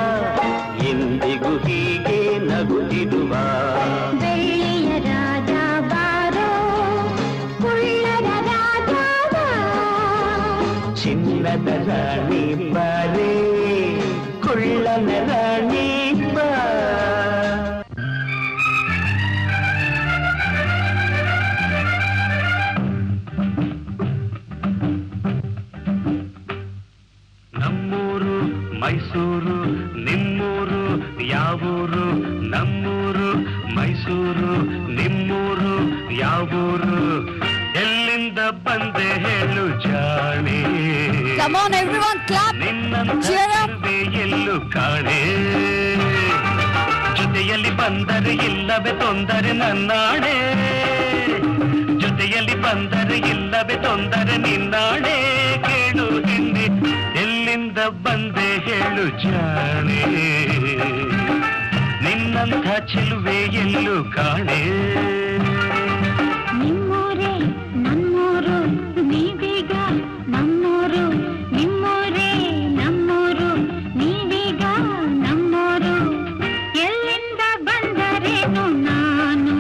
ಎಂದಿಗೂ ಹೀಗೆ ನಗುತ್ತಿರುವ ಬೆಳ್ಳಿಯ ರಾಜ ಬಾರೋ ಕುಳ್ಳರ ರಾಜ ಬಾ ಚಿನ್ನದ ರಾಣಿ ಬಾರೇ ಕುಳ್ಳನ ರಾಣಿ ಬಾ ನಮ್ಮೂರು ಮೈಸೂರು ನಿಮ್ಮೂರು ಯಾವೂರು ನಮ್ಮೂರು ಮೈಸೂರು ನಿಮ್ಮೂರು ಯಾವೂರು ಎಲ್ಲಿಂದ ಬಂದೆ ಹೇಳು ಜಾಣೆ Come on everyone clap. Cheer up. ಎಲ್ಲೂ ಕಾಣೆ ಜೊತೆಯಲ್ಲಿ ಬಂದರೆ ಇಲ್ಲವೇ ತೊಂದರೆ ನನ್ನಾಣೆ ಜೊತೆಯಲ್ಲಿ ಬಂದರೆ ಇಲ್ಲವೇ ತೊಂದರೆ ನಿನ್ನಾಣೆ ಕೇಳು ಹಿಂದೆ ಎಲ್ಲಿಂದ ಬಂದೆ ಹೇಳು ಜಾಣೆ ನಿನ್ನಂಥ ಚೆಲುವೆ ಎಲ್ಲೂ ಕಾಣೆ ನಿಮ್ಮೂರೇ ನಮ್ಮೂರು ನೀವೀಗ ನಮ್ಮೂರು ನಿಮ್ಮೂರೇ ನಮ್ಮೂರು ನೀವೀಗ ನಮ್ಮೂರು ಎಲ್ಲಿಂದ ಬಂದರೇನು ನಾನು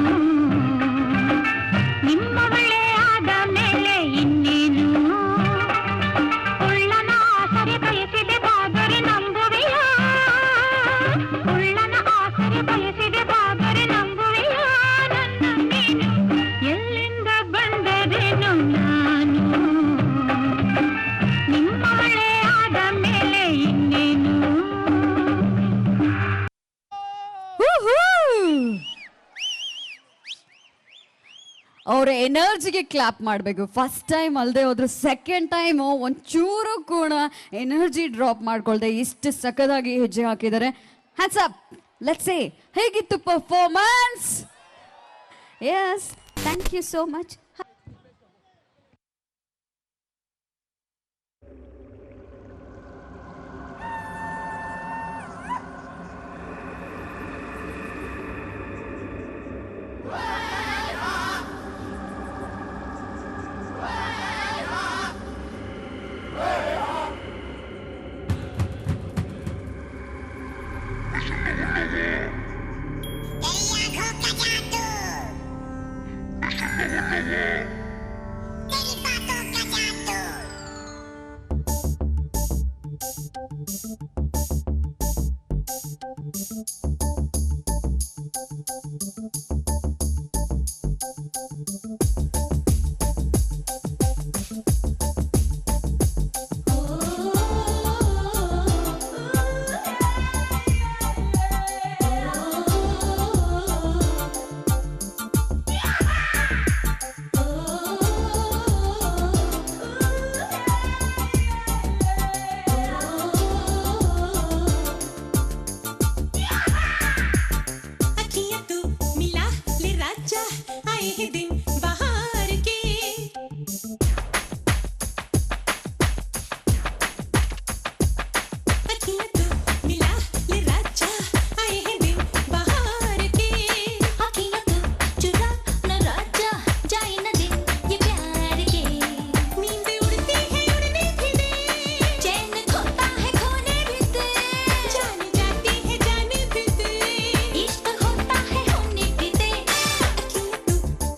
ನಿಮ್ಮವಳೇ ಆದ ಮೇಲೆ ಇನ್ನೇನು ಉಳ್ಳನ ಆಸರೆ ಬಯಸಿದೆ ಬಾದರೆ ನಂಬುವೆಯ ಉಳ್ಳನ ಆಸರೆ ಬಯಸಿದೆ ಬಾದರೆ ನಂಬುವೆಯ ನನ್ನ ನೀನು ಎಲ್ಲಿಂದ ಬಂದರೇನು ನಾನು ನಿಮ್ಮವಳೇ ಆದ ಮೇಲೆ ಇನ್ನೇನು ಅವ್ರ ಎನರ್ಜಿಗೆ ಕ್ಲಾಪ್ ಮಾಡಬೇಕು. ಫಸ್ಟ್ ಟೈಮ್ ಅಲ್ಲದೆ ಹೋದ್ರು ಸೆಕೆಂಡ್ ಟೈಮು ಒಂಚೂರು ಕೂಡ ಎನರ್ಜಿ ಡ್ರಾಪ್ ಮಾಡ್ಕೊಳ್ದೆ ಇಷ್ಟು ಸಖತ್ತಾಗಿ ಹೆಜ್ಜೆ ಹಾಕಿದ್ದಾರೆ. Hands up. ಲೆಟ್ಸ್ ಸೇ ಹೇಗಿತ್ತು performance? Yes, thank you so much.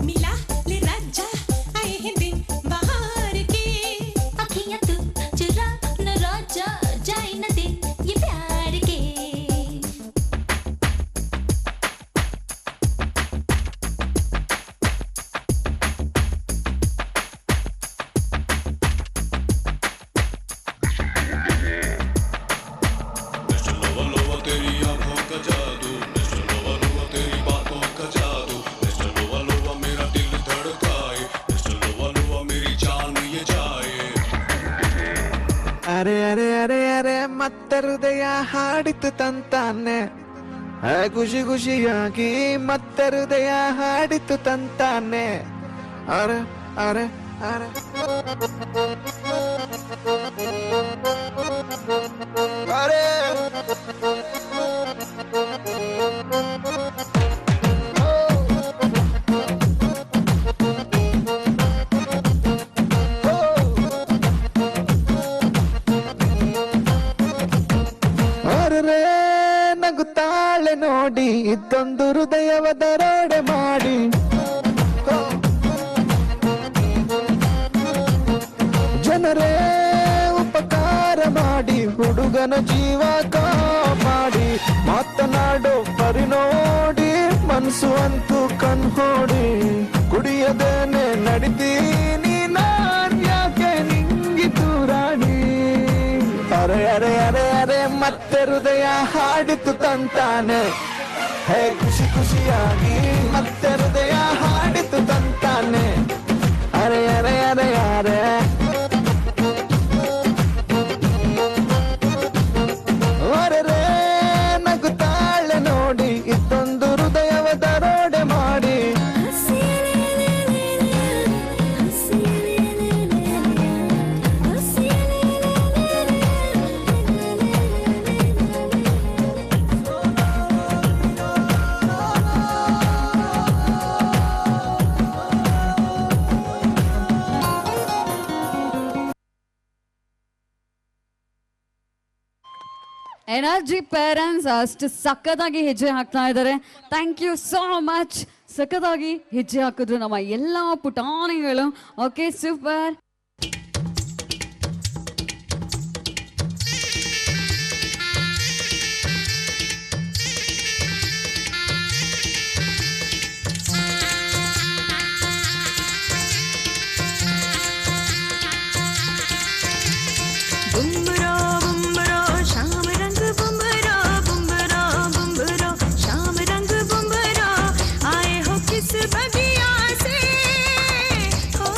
मिला ಅರೆ ಅರೆ ಅರೆ ಅರೆ ಮತ್ತೆ ಹೃದಯ ಹಾಡಿತು ತಂತಾನೆ, ಖುಷಿ ಖುಷಿಯಾಗಿ ಮತ್ತೆ ಹೃದಯ ಹಾಡಿತು ತಂತಾನೆ. ಅರೆ ಅರೆ ಅರೆ ಅರೆ ನಗುತ್ತಾಳೆ ನೋಡಿ ಇದ್ದೊಂದು ಹೃದಯವ ದರೋಡೆ ಮಾಡಿ, ಜನರೇ ಉಪಕಾರ ಮಾಡಿ ಹುಡುಗನ ಜೀವ ಕಾಪಾಡಿ, ಮಾತನಾಡೋ ಪರಿ ನೋಡಿ ಮನಸ್ಸು ಅಂತೂ ಕಣ್ಹೋಡಿ, ಕುಡಿಯದೇನೆ ನಡಿತೀನಿ ನಾನ್ ಯಾಕೆ ನಿಂಗಿತು ರಾಣಿ. ಅರೆ ಅರೆ ಅರೆ ಅರೆ ಮತ್ತೆ ಹೃದಯ ಹಾಡಿತು ತಂತಾನೆ, ಹೇ ಖುಷಿ ಖುಷಿಯಾಗಿ ಮತ್ತೆ ಹೃದಯ ಹಾಡಿತು ತಂತಾನೆ. ಅರೆ ಅರೆ ಅರೆ ಅರೆ ಅರೆ ನಗುತ್ತಾಳೆ ನೋಡಿ ಇದ್ದೊಂದು ಹೃದಯವ ದರೋಡೆ ಮಾಡಿ. ಎನರ್ಜಿ ಪೇರೆಂಟ್ಸ್ ಅಷ್ಟು ಸಖತ್ತಾಗಿ ಹೆಜ್ಜೆ ಹಾಕ್ತಾ ಇದ್ದಾರೆ. Thank you so much. ಸಖತ್ತಾಗಿ ಹೆಜ್ಜೆ ಹಾಕಿದ್ರು ನಮ್ಮ ಎಲ್ಲ ಪುಟಾಣಿಗಳು. Okay, super. बगिया से हो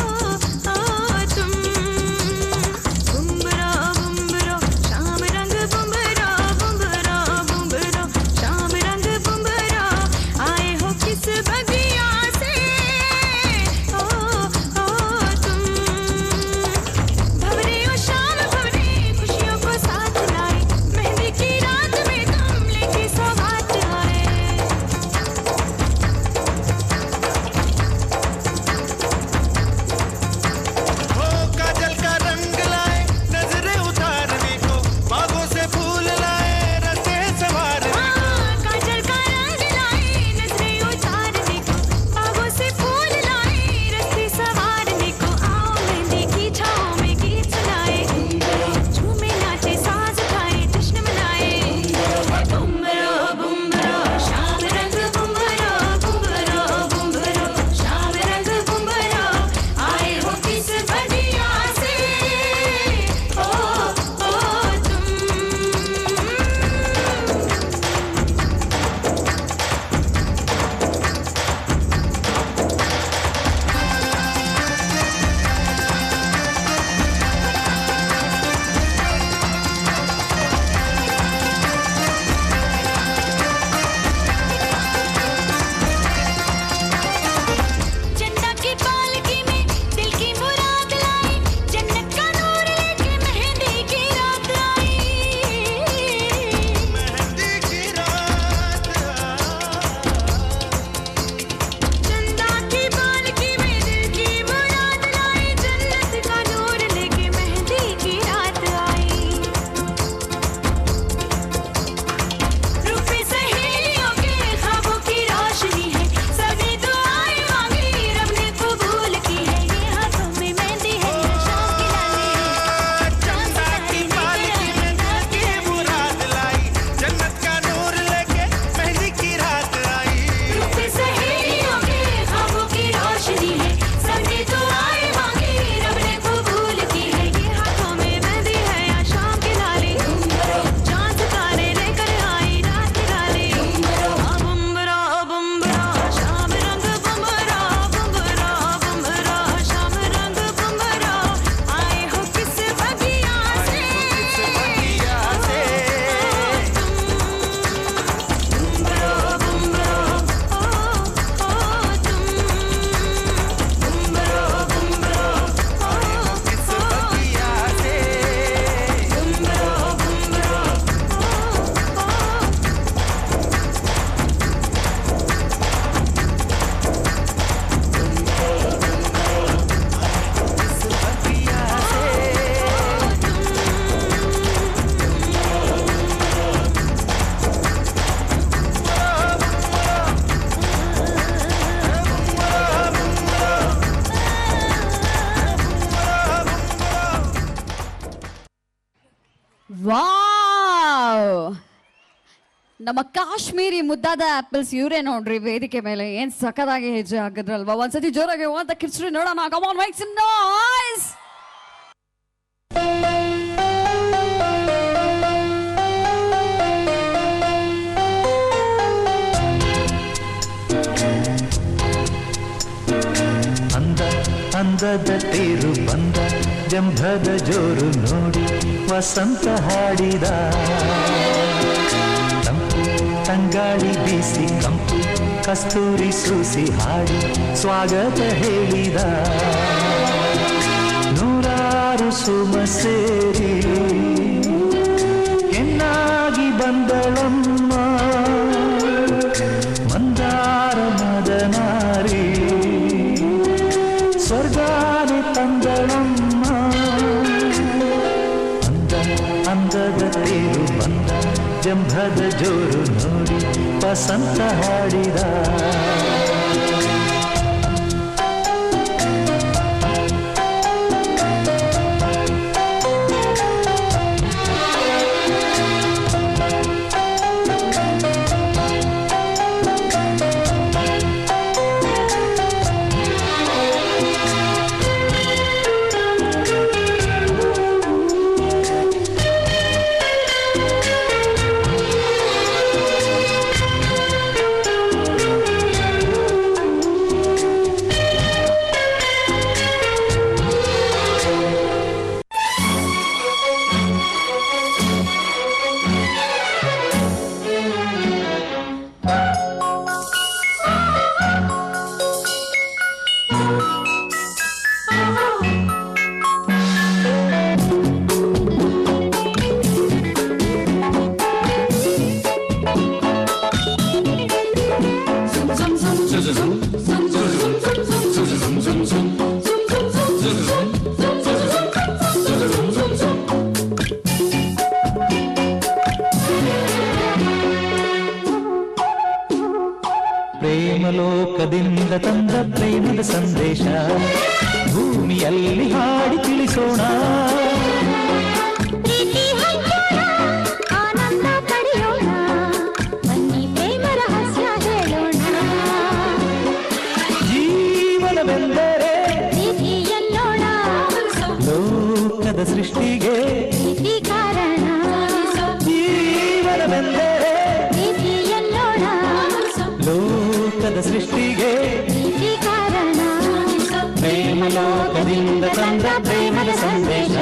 ನಮ್ಮ ಕಾಶ್ಮೀರಿ ಮುದ್ದಾದ ಆಪಲ್ಸ್ ಇವರೇ ನೋಡ್ರಿ ವೇದಿಕೆ ಮೇಲೆ ಏನ್ ಸಖತ್ತಾಗಿ ಹೆಜ್ಜೆ ಹಾಕಿದ್ರಲ್ವಾ. ಒಂದ್ಸತಿ ಜೋರಾಗಿ ಅಂತ ಕಿರ್ಚ್ರಿ ನೋಡೋಣ. Come on make some noise. ಅಂದದ ತೇರು ಬಂದ ಜಂಭದ ಜೋರು ನೋಡಿ ವಸಂತ ಹಾಡಿದ. ತಂಪು ತಂಗಾಳಿ ಬೀಸಿ ಕಂಪು ಕಸ್ತೂರಿ ಸೂಸಿ ಹಾಡಿ ಸ್ವಾಗತ ಹೇಳಿದ. ನೂರಾರು ಸುಮ ಸೇರಿ ಹೆಣ್ಣಾಗಿ ಬಂದಳಮ್ಮ ಮಂದಾರ ಮದನಾರಿ ಸ್ವರ್ಗಾನೆ ತಂದಳಮ್ಮ. ಅಂದದ ತೇರು ಬಂದ ಜಂಭದ ಜೋರು ನೋಡಿ ವಸಂತ ಹಾಡಿದ. ಪ್ರೇಮಲೋಕದಿಂದ ತಂದ ಪ್ರೇಮದ ಸಂದೇಶ ಭೂಮಿಯಲ್ಲಿ ಹಾಡಿ ತಿಳಿಸೋಣ. ಆನಂದ ಪಡೆಯೋಣ, ಬನ್ನಿ ಪ್ರೇಮ ರಹಸ್ಯ ಹೇಳೋಣ. ಜೀವನವೆಂದರೆ ಪ್ರೀತಿ ಎನ್ನೋಣ, ಲೋಕದ ಸೃಷ್ಟಿಗೆ ಪ್ರೀತಿ ಕಾರಣ. ಜೀವನವೆಂದರೆ ಪ್ರೀತಿ ಎನ್ನೋಣ, ಲೋಕದ ಸೃಷ್ಟಿಗೆ ಪ್ರೀತಿ ಕಾರಣ. ಪ್ರೇಮಲೋಕದಿಂದ ತಂದ ಪ್ರೇಮದ ಸಂದೇಶ.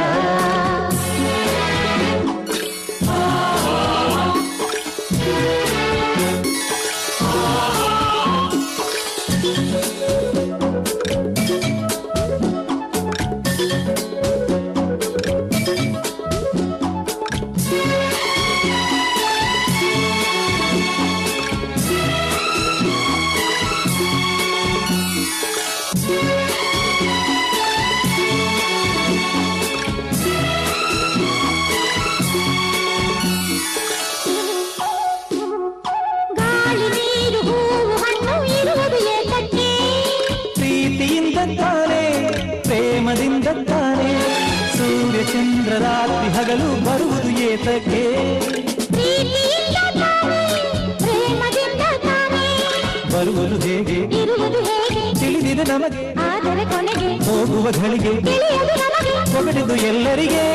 ಗಾಳಿ ನೀರು ಹೂವು ಹಣ್ಣು ಇರುವುದು ಏತಕ್ಕೆ? ಪ್ರೀತಿಯಿಂದ ತಾನೇ ಪ್ರೇಮದಿಂದ ತಾನೇ ಸೂರ್ಯ ಚಂದ್ರ ರಾತ್ರಿ ಹಗಲು ಬರುವುದು ಏತಕ್ಕೆ? ಪ್ರೀತಿಯಿಂದ ತಾನೇ ಪ್ರೇಮದಿಂದ ತಾನೇ ಬರುವುದು ಹೇಗೆ ಇರುವುದು ಹೇಗೆ? ತಿಳಿದಿದೆ ನಮಗೆ, ಆದರೆ ಕೊನೆಗೆ ಹೋಗುವ ಘಳಿಗೆ ತಿಳಿಯದು ನಮಗೆ. ಹೊಗಟಿದು ಎಲ್ಲರಿಗೆ.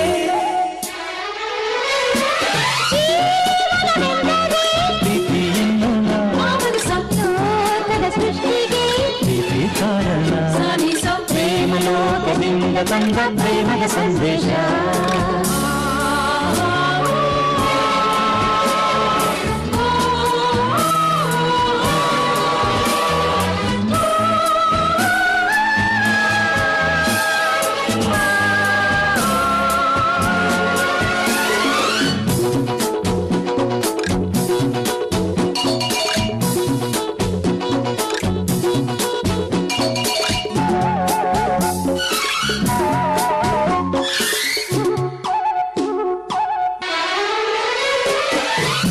ಪ್ರೀತಿ ಎನ್ನೋಣ, ಲೋಕದ ಸೃಷ್ಟಿಗೆ ಪ್ರೀತಿ ಕಾರಣ. ಪ್ರೇಮಲೋಕದಿಂದ ತಂದ ಪ್ರೇಮದ ಸಂದೇಶ.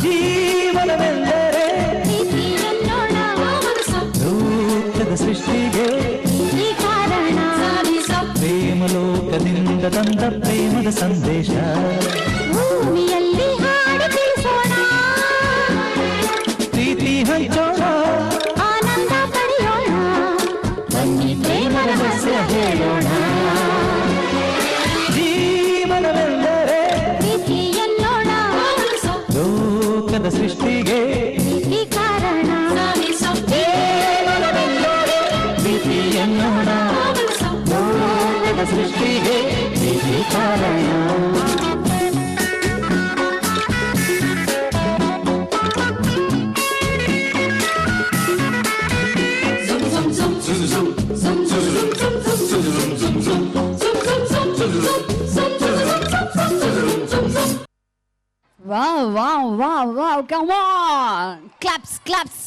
ಜೀವನವೆಂದರೆ ಪ್ರೀತಿ ಎನ್ನೋಣ, ಲೋಕದ ಸೃಷ್ಟಿಗೆ ಪ್ರೀತಿ ಕಾರಣ. ಪ್ರೇಮಲೋಕದಿಂದ ತಂದ ಪ್ರೇಮದ ಸಂದೇಶ. ಭೂಮಿಯಲ್ಲಿ ಹಾಡಿ ತಿಳಿಸೋಣ, ಪ್ರೇಮದ ರಹಸ್ಯ ಹೇಳೋಣ. ಜೀವನವೆಂದರೆ ಪ್ರೀತಿ ಎನ್ನೋಣ, ಲೋಕದ ಸೃಷ್ಟಿಗೆ ಪ್ರೀತಿ ಕಾರಣ. ಜೀವನವೆಂದರೆ ಪ್ರೀತಿ ಎನ್ನೋಣ, ಲೋಕದ ಸೃಷ್ಟಿಗೆ ಪ್ರೀತಿ ಕಾರಣ. Wow, wow, wow, wow, come on! Claps, claps!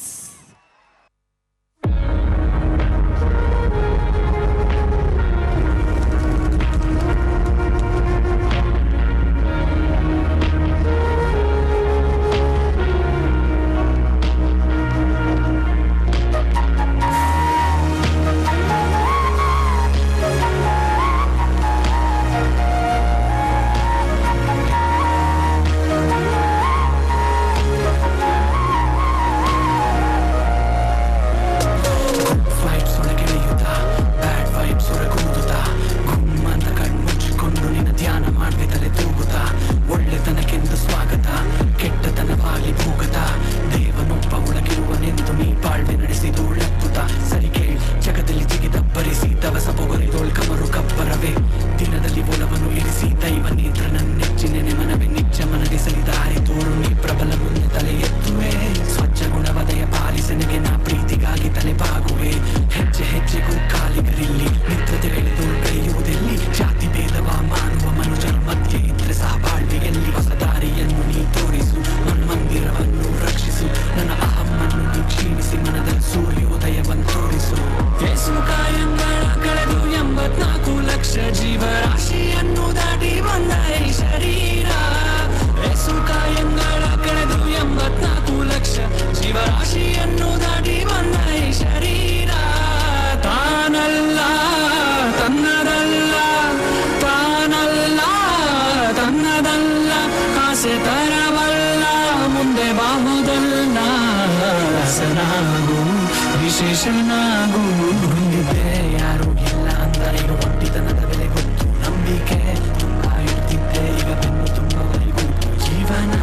ವಿಶೇಷನಾಗೂ ಹೊಂದಿದ್ದೆ ಯಾರು ಇಲ್ಲ ಅಂದರೆ ಒಂಟಿತನದ ಬೆಲೆ ಗೊತ್ತು. ನಂಬಿಕೆ ತುಂಬ ಇಡ್ತಿದ್ದೆ, ಈಗ ಬೆನ್ನು ತುಂಬ ವರೆಗೂ. ಜೀವನ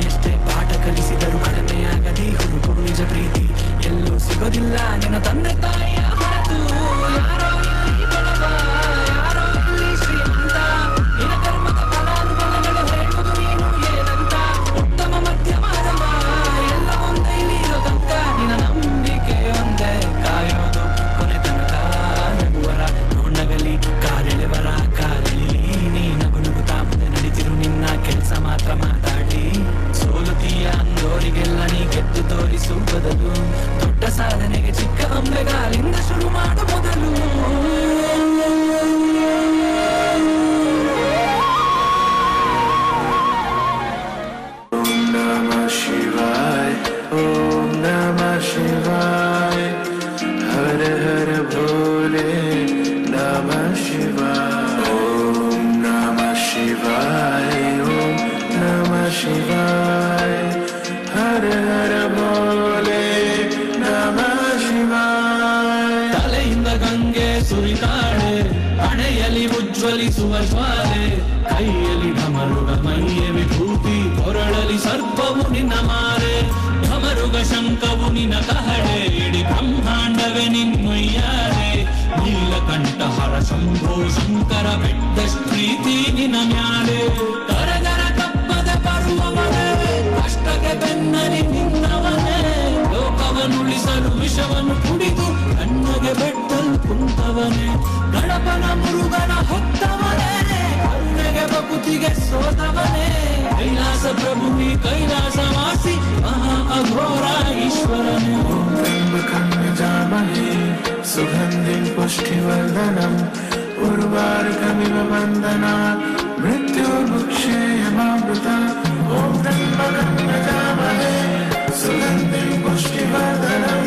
ಎಷ್ಟೇ ಪಾಠ ಕಲಿಸಿದರೂ ಕಡಿಮೆಯಾಗದೆ ಹುಡುಕು ನಿಜ ಪ್ರೀತಿ ಎಲ್ಲೂ ಸಿಗೋದಿಲ್ಲ ನಿನ್ನ ತಂದೆ ತಾಯಿಯ ಹೊರತು. ಯಾರೋ ಇಲ್ಲಿ ಬಡವ, ಯಾರೋ ಇಲ್ಲಿ ಶ್ರೀಮಂತ, ನಿನ್ನ ಕರ್ಮದ ಫಲಾನುಫಲಗಳು ಹೇಳುವುದು ನೀನು ಏನಂತ. ಉತ್ತಮ ಮಧ್ಯಮದವ ಎಲ್ಲ ಒಂದೇ ಇಲ್ಲಿರೋ ತನಕ ನಿನ್ನ ನಂಬಿಕೆ ಒಂದೇ ಕಾಯೋದು ಕೊನೆ ತನಕ. ನಗುವರ ನೋಡಗಲಿ ಕಾರೆಳೆವರ ಕಾಲಲ್ಲಿ ನೀ ನಗು ನಗುತ್ತಾ ಮುಂದೆ ನಡೀತಿರು ನಿನ್ನ ಕೆಲಸ ಮಾತ್ರ ಮಾತಾಡಿ. ಸೋಲುತ್ತೀಯ ಅಂದೋರಿಗೆಲ್ಲ ನೀ ಗೆದ್ದು ತೋರಿಸು ಬದಲು. ದೊಡ್ಡ ಸಾಧನೆಗೆ ಚಿಕ್ಕ ಅಂಬೆಗಾಲಿಂದ ಶುರು ಮಾಡು ಮೊದಲು. Om Namah Shivaya, Om Namah Shivaya, Hare Hare Bole, Namah Shivaya. Om Namah Shivaya, Om Namah Shivaya, Hare Hare Bole, Namah Shivaya. ತಲೆಯಿಂದ ಗಂಗೆ ಸುರಿತಾಳೆ, ಹಣೆಯಲ್ಲಿ ಉಜ್ವಲಿಸುವ ಜ್ವಾಲೆ, ಕೈಯಲ್ಲಿ ಢಮರುಗ ಮೈಯ ವಿಭೂತಿ, ಕೊರಳಲಿ ಸರ್ಪವು ನಿನ್ನ ಮಾರೆ, ಢಮರುಗ ಶಂಕವು ನಿನ್ನ ಕಹಳೆ, ಇಡೀ ಬ್ರಹ್ಮಾಂಡವೇ ನಿನ್ನೊಯ್ಯಾರೆ. ನೀಲಕಂಠಹರ ಶಂಭೋ ಶಂಕರ ಬೆಟ್ಟಷ್ಟು ಪ್ರೀತಿ ನಿನ್ನ ಮ್ಯಾಲೆ. ಕರಗರ ಕಪ್ಪದ ಬರುವವನೇ, ಕಷ್ಟಕ್ಕೆ ಬೆನ್ನಲಿ ನಿನ್ನವನೇ, ಲೋಕವನ್ನುಳಿಸಲು ವಿಷವನ್ನು ಕುಡಿದು ಕಣ್ಣಗೆ ಬೆಟ್ಟಲು ಕುಂತವನೇ. ಗಣಪನ ಮುರುಗನ ಹೊತ್ತವನೇ, ಕರುಣೆಗೆ ಬಕುತಿಗೆ ಸೋತವನೇ. ಕೈಲಾಸ ಪ್ರಭುವಿ ಕೈಲಾಸವಾಸಿ ಮಹಾ Aghora ಈಶ್ವರನೇ. Om Trambakam Yajamahe, Sugandhim Pushtivardanam, Urvarkamiv Bandhanat, Mrityurmukshayamamritam. Om Trambakam Yajamahe, Sugandhim Pushtivardanam,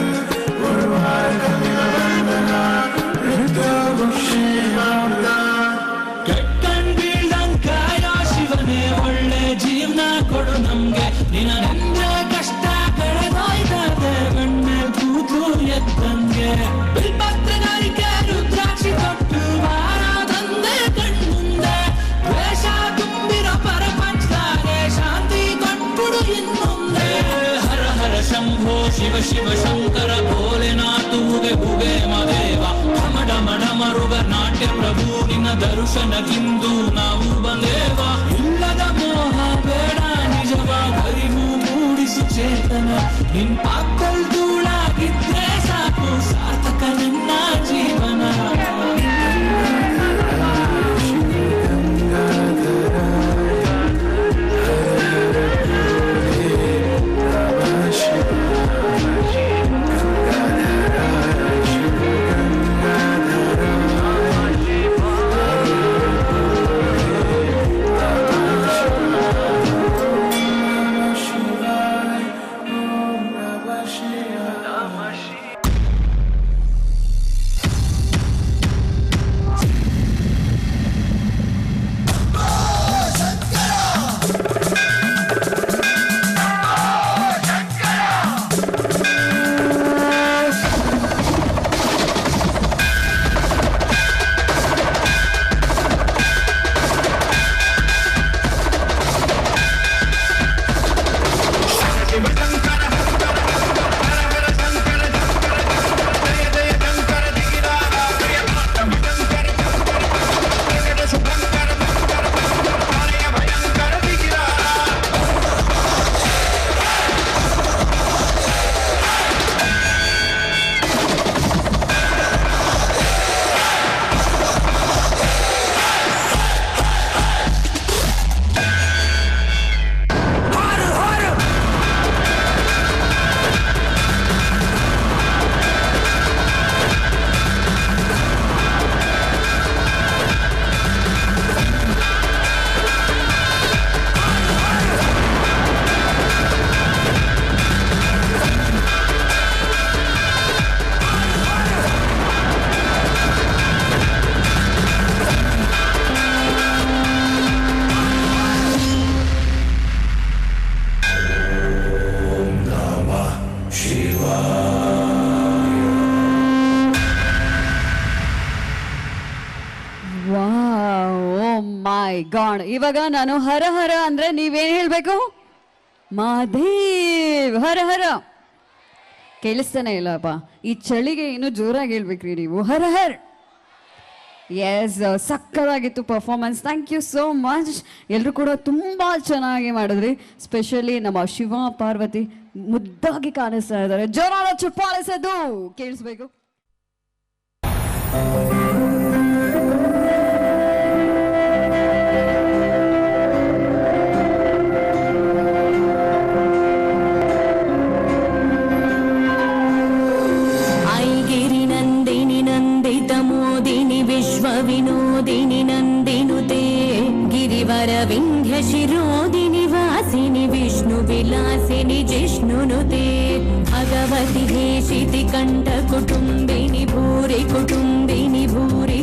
Urvarkamiv Bandhanat, Mrityurmukshayamamritam. ಕೆಟ್ಟನ್ ಬೀಳ್ದಂಕಾಯ ಶಿವನೇ, ಒಳ್ಳೆ ಜೀವನ ಕೊಡು ನಮ್ಗೆ. ನಿನ್ನ ಕಷ್ಟ ಕಳೆದೋಯ್ತದೆ, ಗಣ್ಣೆ ಕೂತು ಎದ್ದಂಗೆ. ಬಿಲ್ಪತ್ರಗಾರಿಕೆ ಮರುಗ ನಾಟ್ಯ ಪ್ರಭು ನಿನ್ನ ದರ್ಶನಕ್ಕಿಂದು ನಾವು ಬಂದೇವ ಇಲ್ಲದ ಮೋಹ ಬೇಡ ನಿಜವ ಅರಿವು ಮೂಡಿಸು ಚೇತನ ನಿನ್ ಪಾಕಲ್ ಧೂಳಾಗಿದ್ರೆ ಸಾಕು ಸಾರ್ಥಕ ನನ್ನ ಜೀವನ ಗಾಡ್. ಇವಾಗ ನಾನು ಹರ ಹರ ಅಂದ್ರೆ ನೀವೇನ್ ಹೇಳ್ಬೇಕು? ಮಾದೇವ್ ಹರ ಹರ. ಕೇಳಿಸ್ತಾನೆ ಇಲ್ಲಪ್ಪ, ಈ ಚಳಿಗೆ ಇನ್ನೂ ಜೋರಾಗಿ ಹೇಳ್ಬೇಕ್ರಿ ನೀವು. ಹರ ಹರ್. ಎಸ್, ಸಕ್ಕದಾಗಿತ್ತು performance. Thank you so much. ಎಲ್ಲರೂ ಕೂಡ ತುಂಬ ಚೆನ್ನಾಗಿ ಮಾಡಿದ್ರಿ. ಸ್ಪೆಷಲಿ ನಮ್ಮ ಶಿವ ಪಾರ್ವತಿ ಮುದ್ದಾಗಿ ಕಾಣಿಸ್ತಾ ಇದ್ದಾರೆ. ಜೋರಾದ ಚುಪ್ಪಾಳಿಸೋದು ಕೇಳಿಸ್ಬೇಕು. विनोदिनी नन्दिनुते गिरिवर विन्ध्य शिरोदिनि वासिनि विष्णु विलासिनि जिष्णुनुते भगवति हेशिति कंठ कुटुम्बिनि भूरि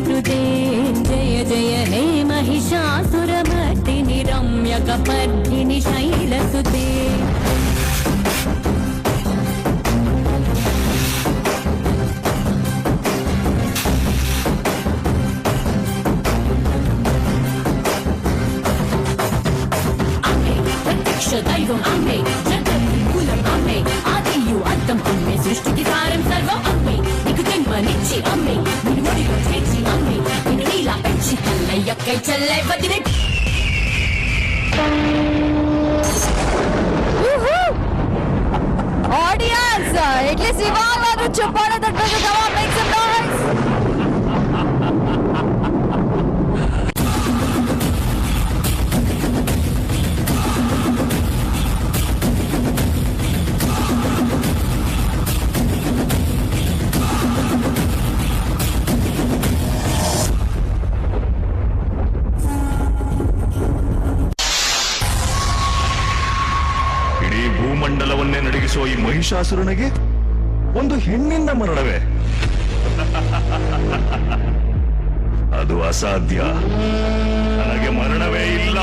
कृते जय जय हे महिषासुरमर्दिनि रम्यकपर्दिनि शैलसुते दैवम् अम्मे जगत्कुलम् अम्मे आदियु अन्तम् अम्मे सृष्टिकि सारं सर्वम् अम्मे निकु जन्मनिच्छि अम्मे निनु मुडिलो चेच्छि अम्मे निनु लीला पेच्छि तल्लय्यक्कै चल्लै बदिने ಆಡಿಯನ್ಸ್ ಅಟ್ಲೀಸ್ಟ್ ಇವಾಗಾದ್ರೂ ಚಪ್ಪಾಳೆ ತಟ್ಟಬೇಕು. ಕಮಾನ್, ಮೇಕ್ ಸಮ್ ನಾಯ್ಸ್. ಮಂಡಲವನ್ನೇ ನಡಗಿಸುವ ಈ ಮಹಿಷಾಸುರನಿಗೆ ಒಂದು ಹೆಣ್ಣಿಂದ ಮರಣವೇ? ಅದು ಅಸಾಧ್ಯ. ನನಗೆ ಮರಣವೇ ಇಲ್ಲ.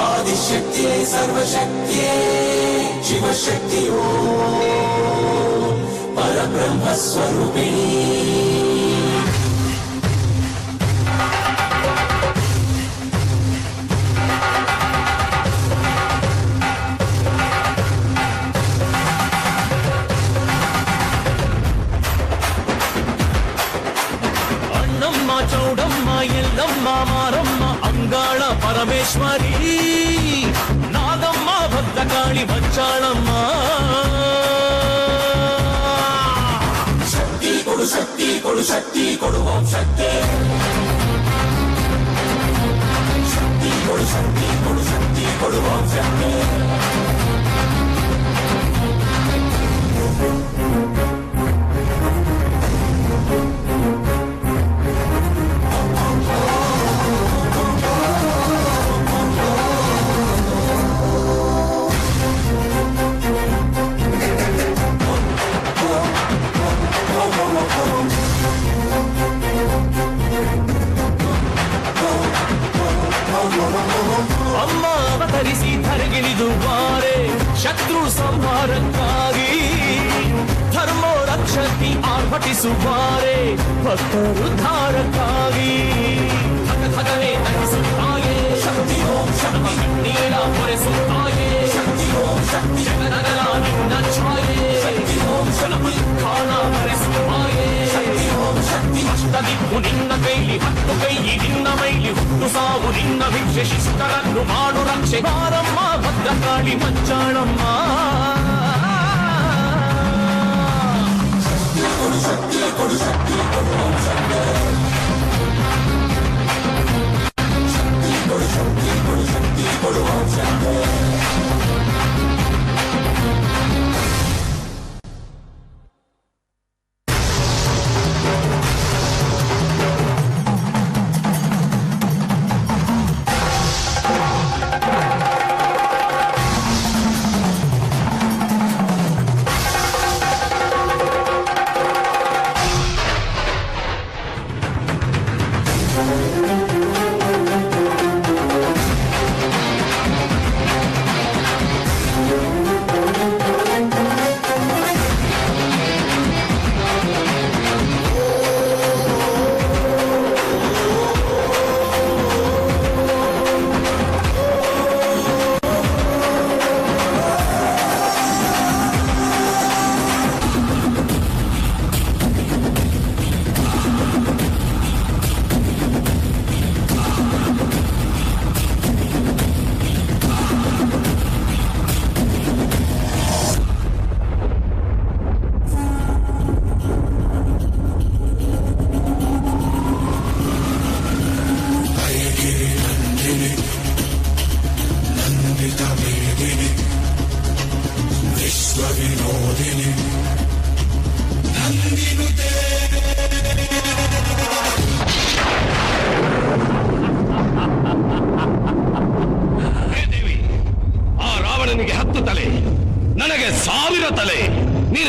आदिशक्तिये सर्वशक्तिये शिवशक्तियो परब्रह्मस्वरूपिणी ಚೌಡಮ್ಮ ಎಲ್ಲಮ್ಮ ಮಾರಮ್ಮ ಅಂಗಾಳ ಪರಮೇಶ್ವರಿ ನಾಗಮ್ಮ ಭದ್ರಕಾಳಿ ಮಂಚಾಳಮ್ಮ ಶಕ್ತಿ ಕೊಡು ಶಕ್ತಿ ಕೊಡು ಶಕ್ತಿ ಕೊಡು ಓಂ ಶಕ್ತಿ ಶಕ್ತಿ ಕೊಡು ಶಕ್ತಿ ಕೊಡು ಶಕ್ತಿ ಕೊಡು ಓಂ ಶಕ್ತಿ ಅಮ್ಮ ಅವತರಿಸಿ ಧರೆಗಿಳಿದು ಬಾರೆ ಶತ್ರು ಸಂಹಾರಕ್ಕಾಗಿ ಧರ್ಮ ರಕ್ಷತಿ ಆರ್ಭಟಿಸುವಾರೆ ಭಕ್ತರುದ್ಧಾರಕ್ಕಾಗಿ ಧಗಧಗನೆ ಧರಿಸುತ್ತಾಯೇ ಶಕ್ತಿ ಓಂ ಶಕ್ತಿ ನೀಳ ಹೊರೆಸುತ್ತಾಯೇ ಶಕ್ತಿ ಓಂ ಶಕ್ತಿ ಜಗನಗಲ ನಿನ್ನ ಛಾಯೆ ಶಕ್ತಿ ಓಂ ಶಕ್ತಿ ಕಾಣ ಹರಿಸುತ್ತಾಯೇ ಶಕ್ತಿ ಓಂ ಶಕ್ತಿ ಅಷ್ಟದಿಕ್ಕು ನಿನ್ನ ಕೈಲಿ 10 ಕೈ ನಿನ್ನ ಮೈಲಿ ಹುಟ್ಟು ಸಾವು ನಿನ್ನ ಭಿಕ್ಷೆ ಶಿಷ್ಟರನ್ನು ಮಾಡು ರಕ್ಷೆ ಬಾರಮ್ಮ ಭದ್ರಕಾಳಿ ಮಂಚಾಳಮ್ಮ ಶಕ್ತಿ ಕೊಡು ಶಕ್ತಿ ಕೊಡು ಓಂ ಶಕ್ತಿ ಶಕ್ತಿ ಕೊಡು ಶಕ್ತಿ ಕೊಡು ಶಕ್ತಿ ಕೊಡು ಓಂ ಶಕ್ತಿ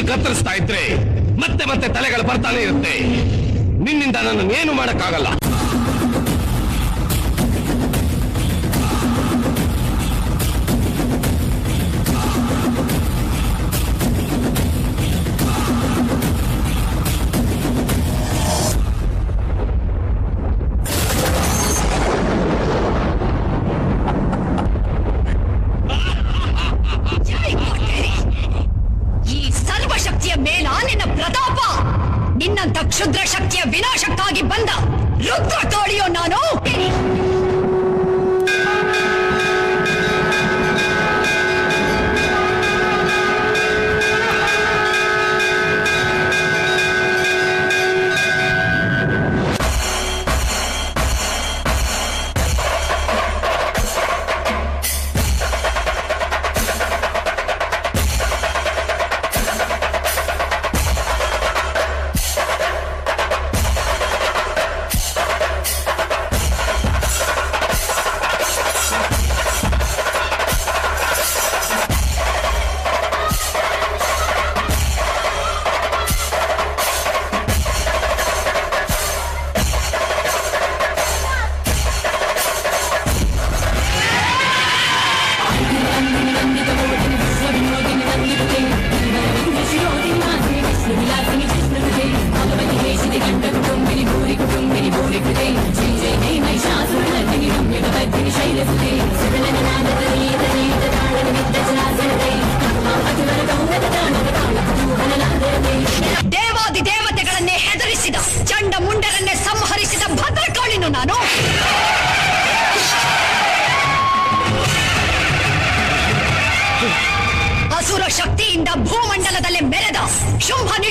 ಕತ್ತರಿಸ್ತಾ ಇದ್ರೆ ಮತ್ತೆ ಮತ್ತೆ ತಲೆಗಳು ಬರ್ತಾನೆ ಇರುತ್ತೆ. ನಿನ್ನಿಂದ ನಾನು ಏನು ಮಾಡಕ್ಕಾಗಲ್ಲ. ಕ್ಷುದ್ರ ಶಕ್ತಿಯ ವಿನಾಶಕ್ಕಾಗಿ ಬಂದ ರುದ್ರ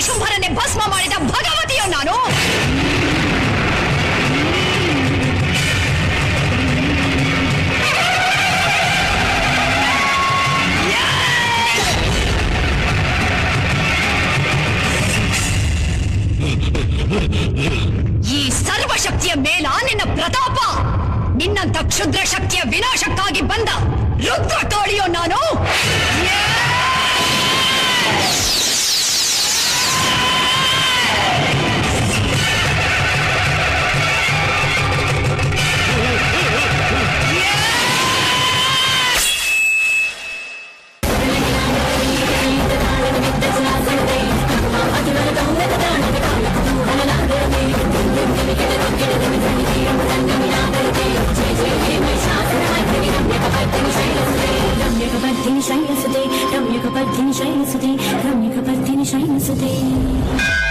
ನಿಶುಂಭರನ್ನೇ ಭಸ್ಮ ಮಾಡಿದ ಭಗವತಿಯೋ ನಾನು. ಈ ಸರ್ವಶಕ್ತಿಯ ಮೇಲ ನಿನ್ನ ಪ್ರತಾಪ, ನಿನ್ನಂತ ಕ್ಷುದ್ರ ಶಕ್ತಿಯ ವಿನಾಶಕ್ಕಾಗಿ ಬಂದ ರುದ್ರ ಕಾಳಿಯೋ ನಾನು. Ramya Kapadini Shainasude, Ramya Kapadini Shainasude.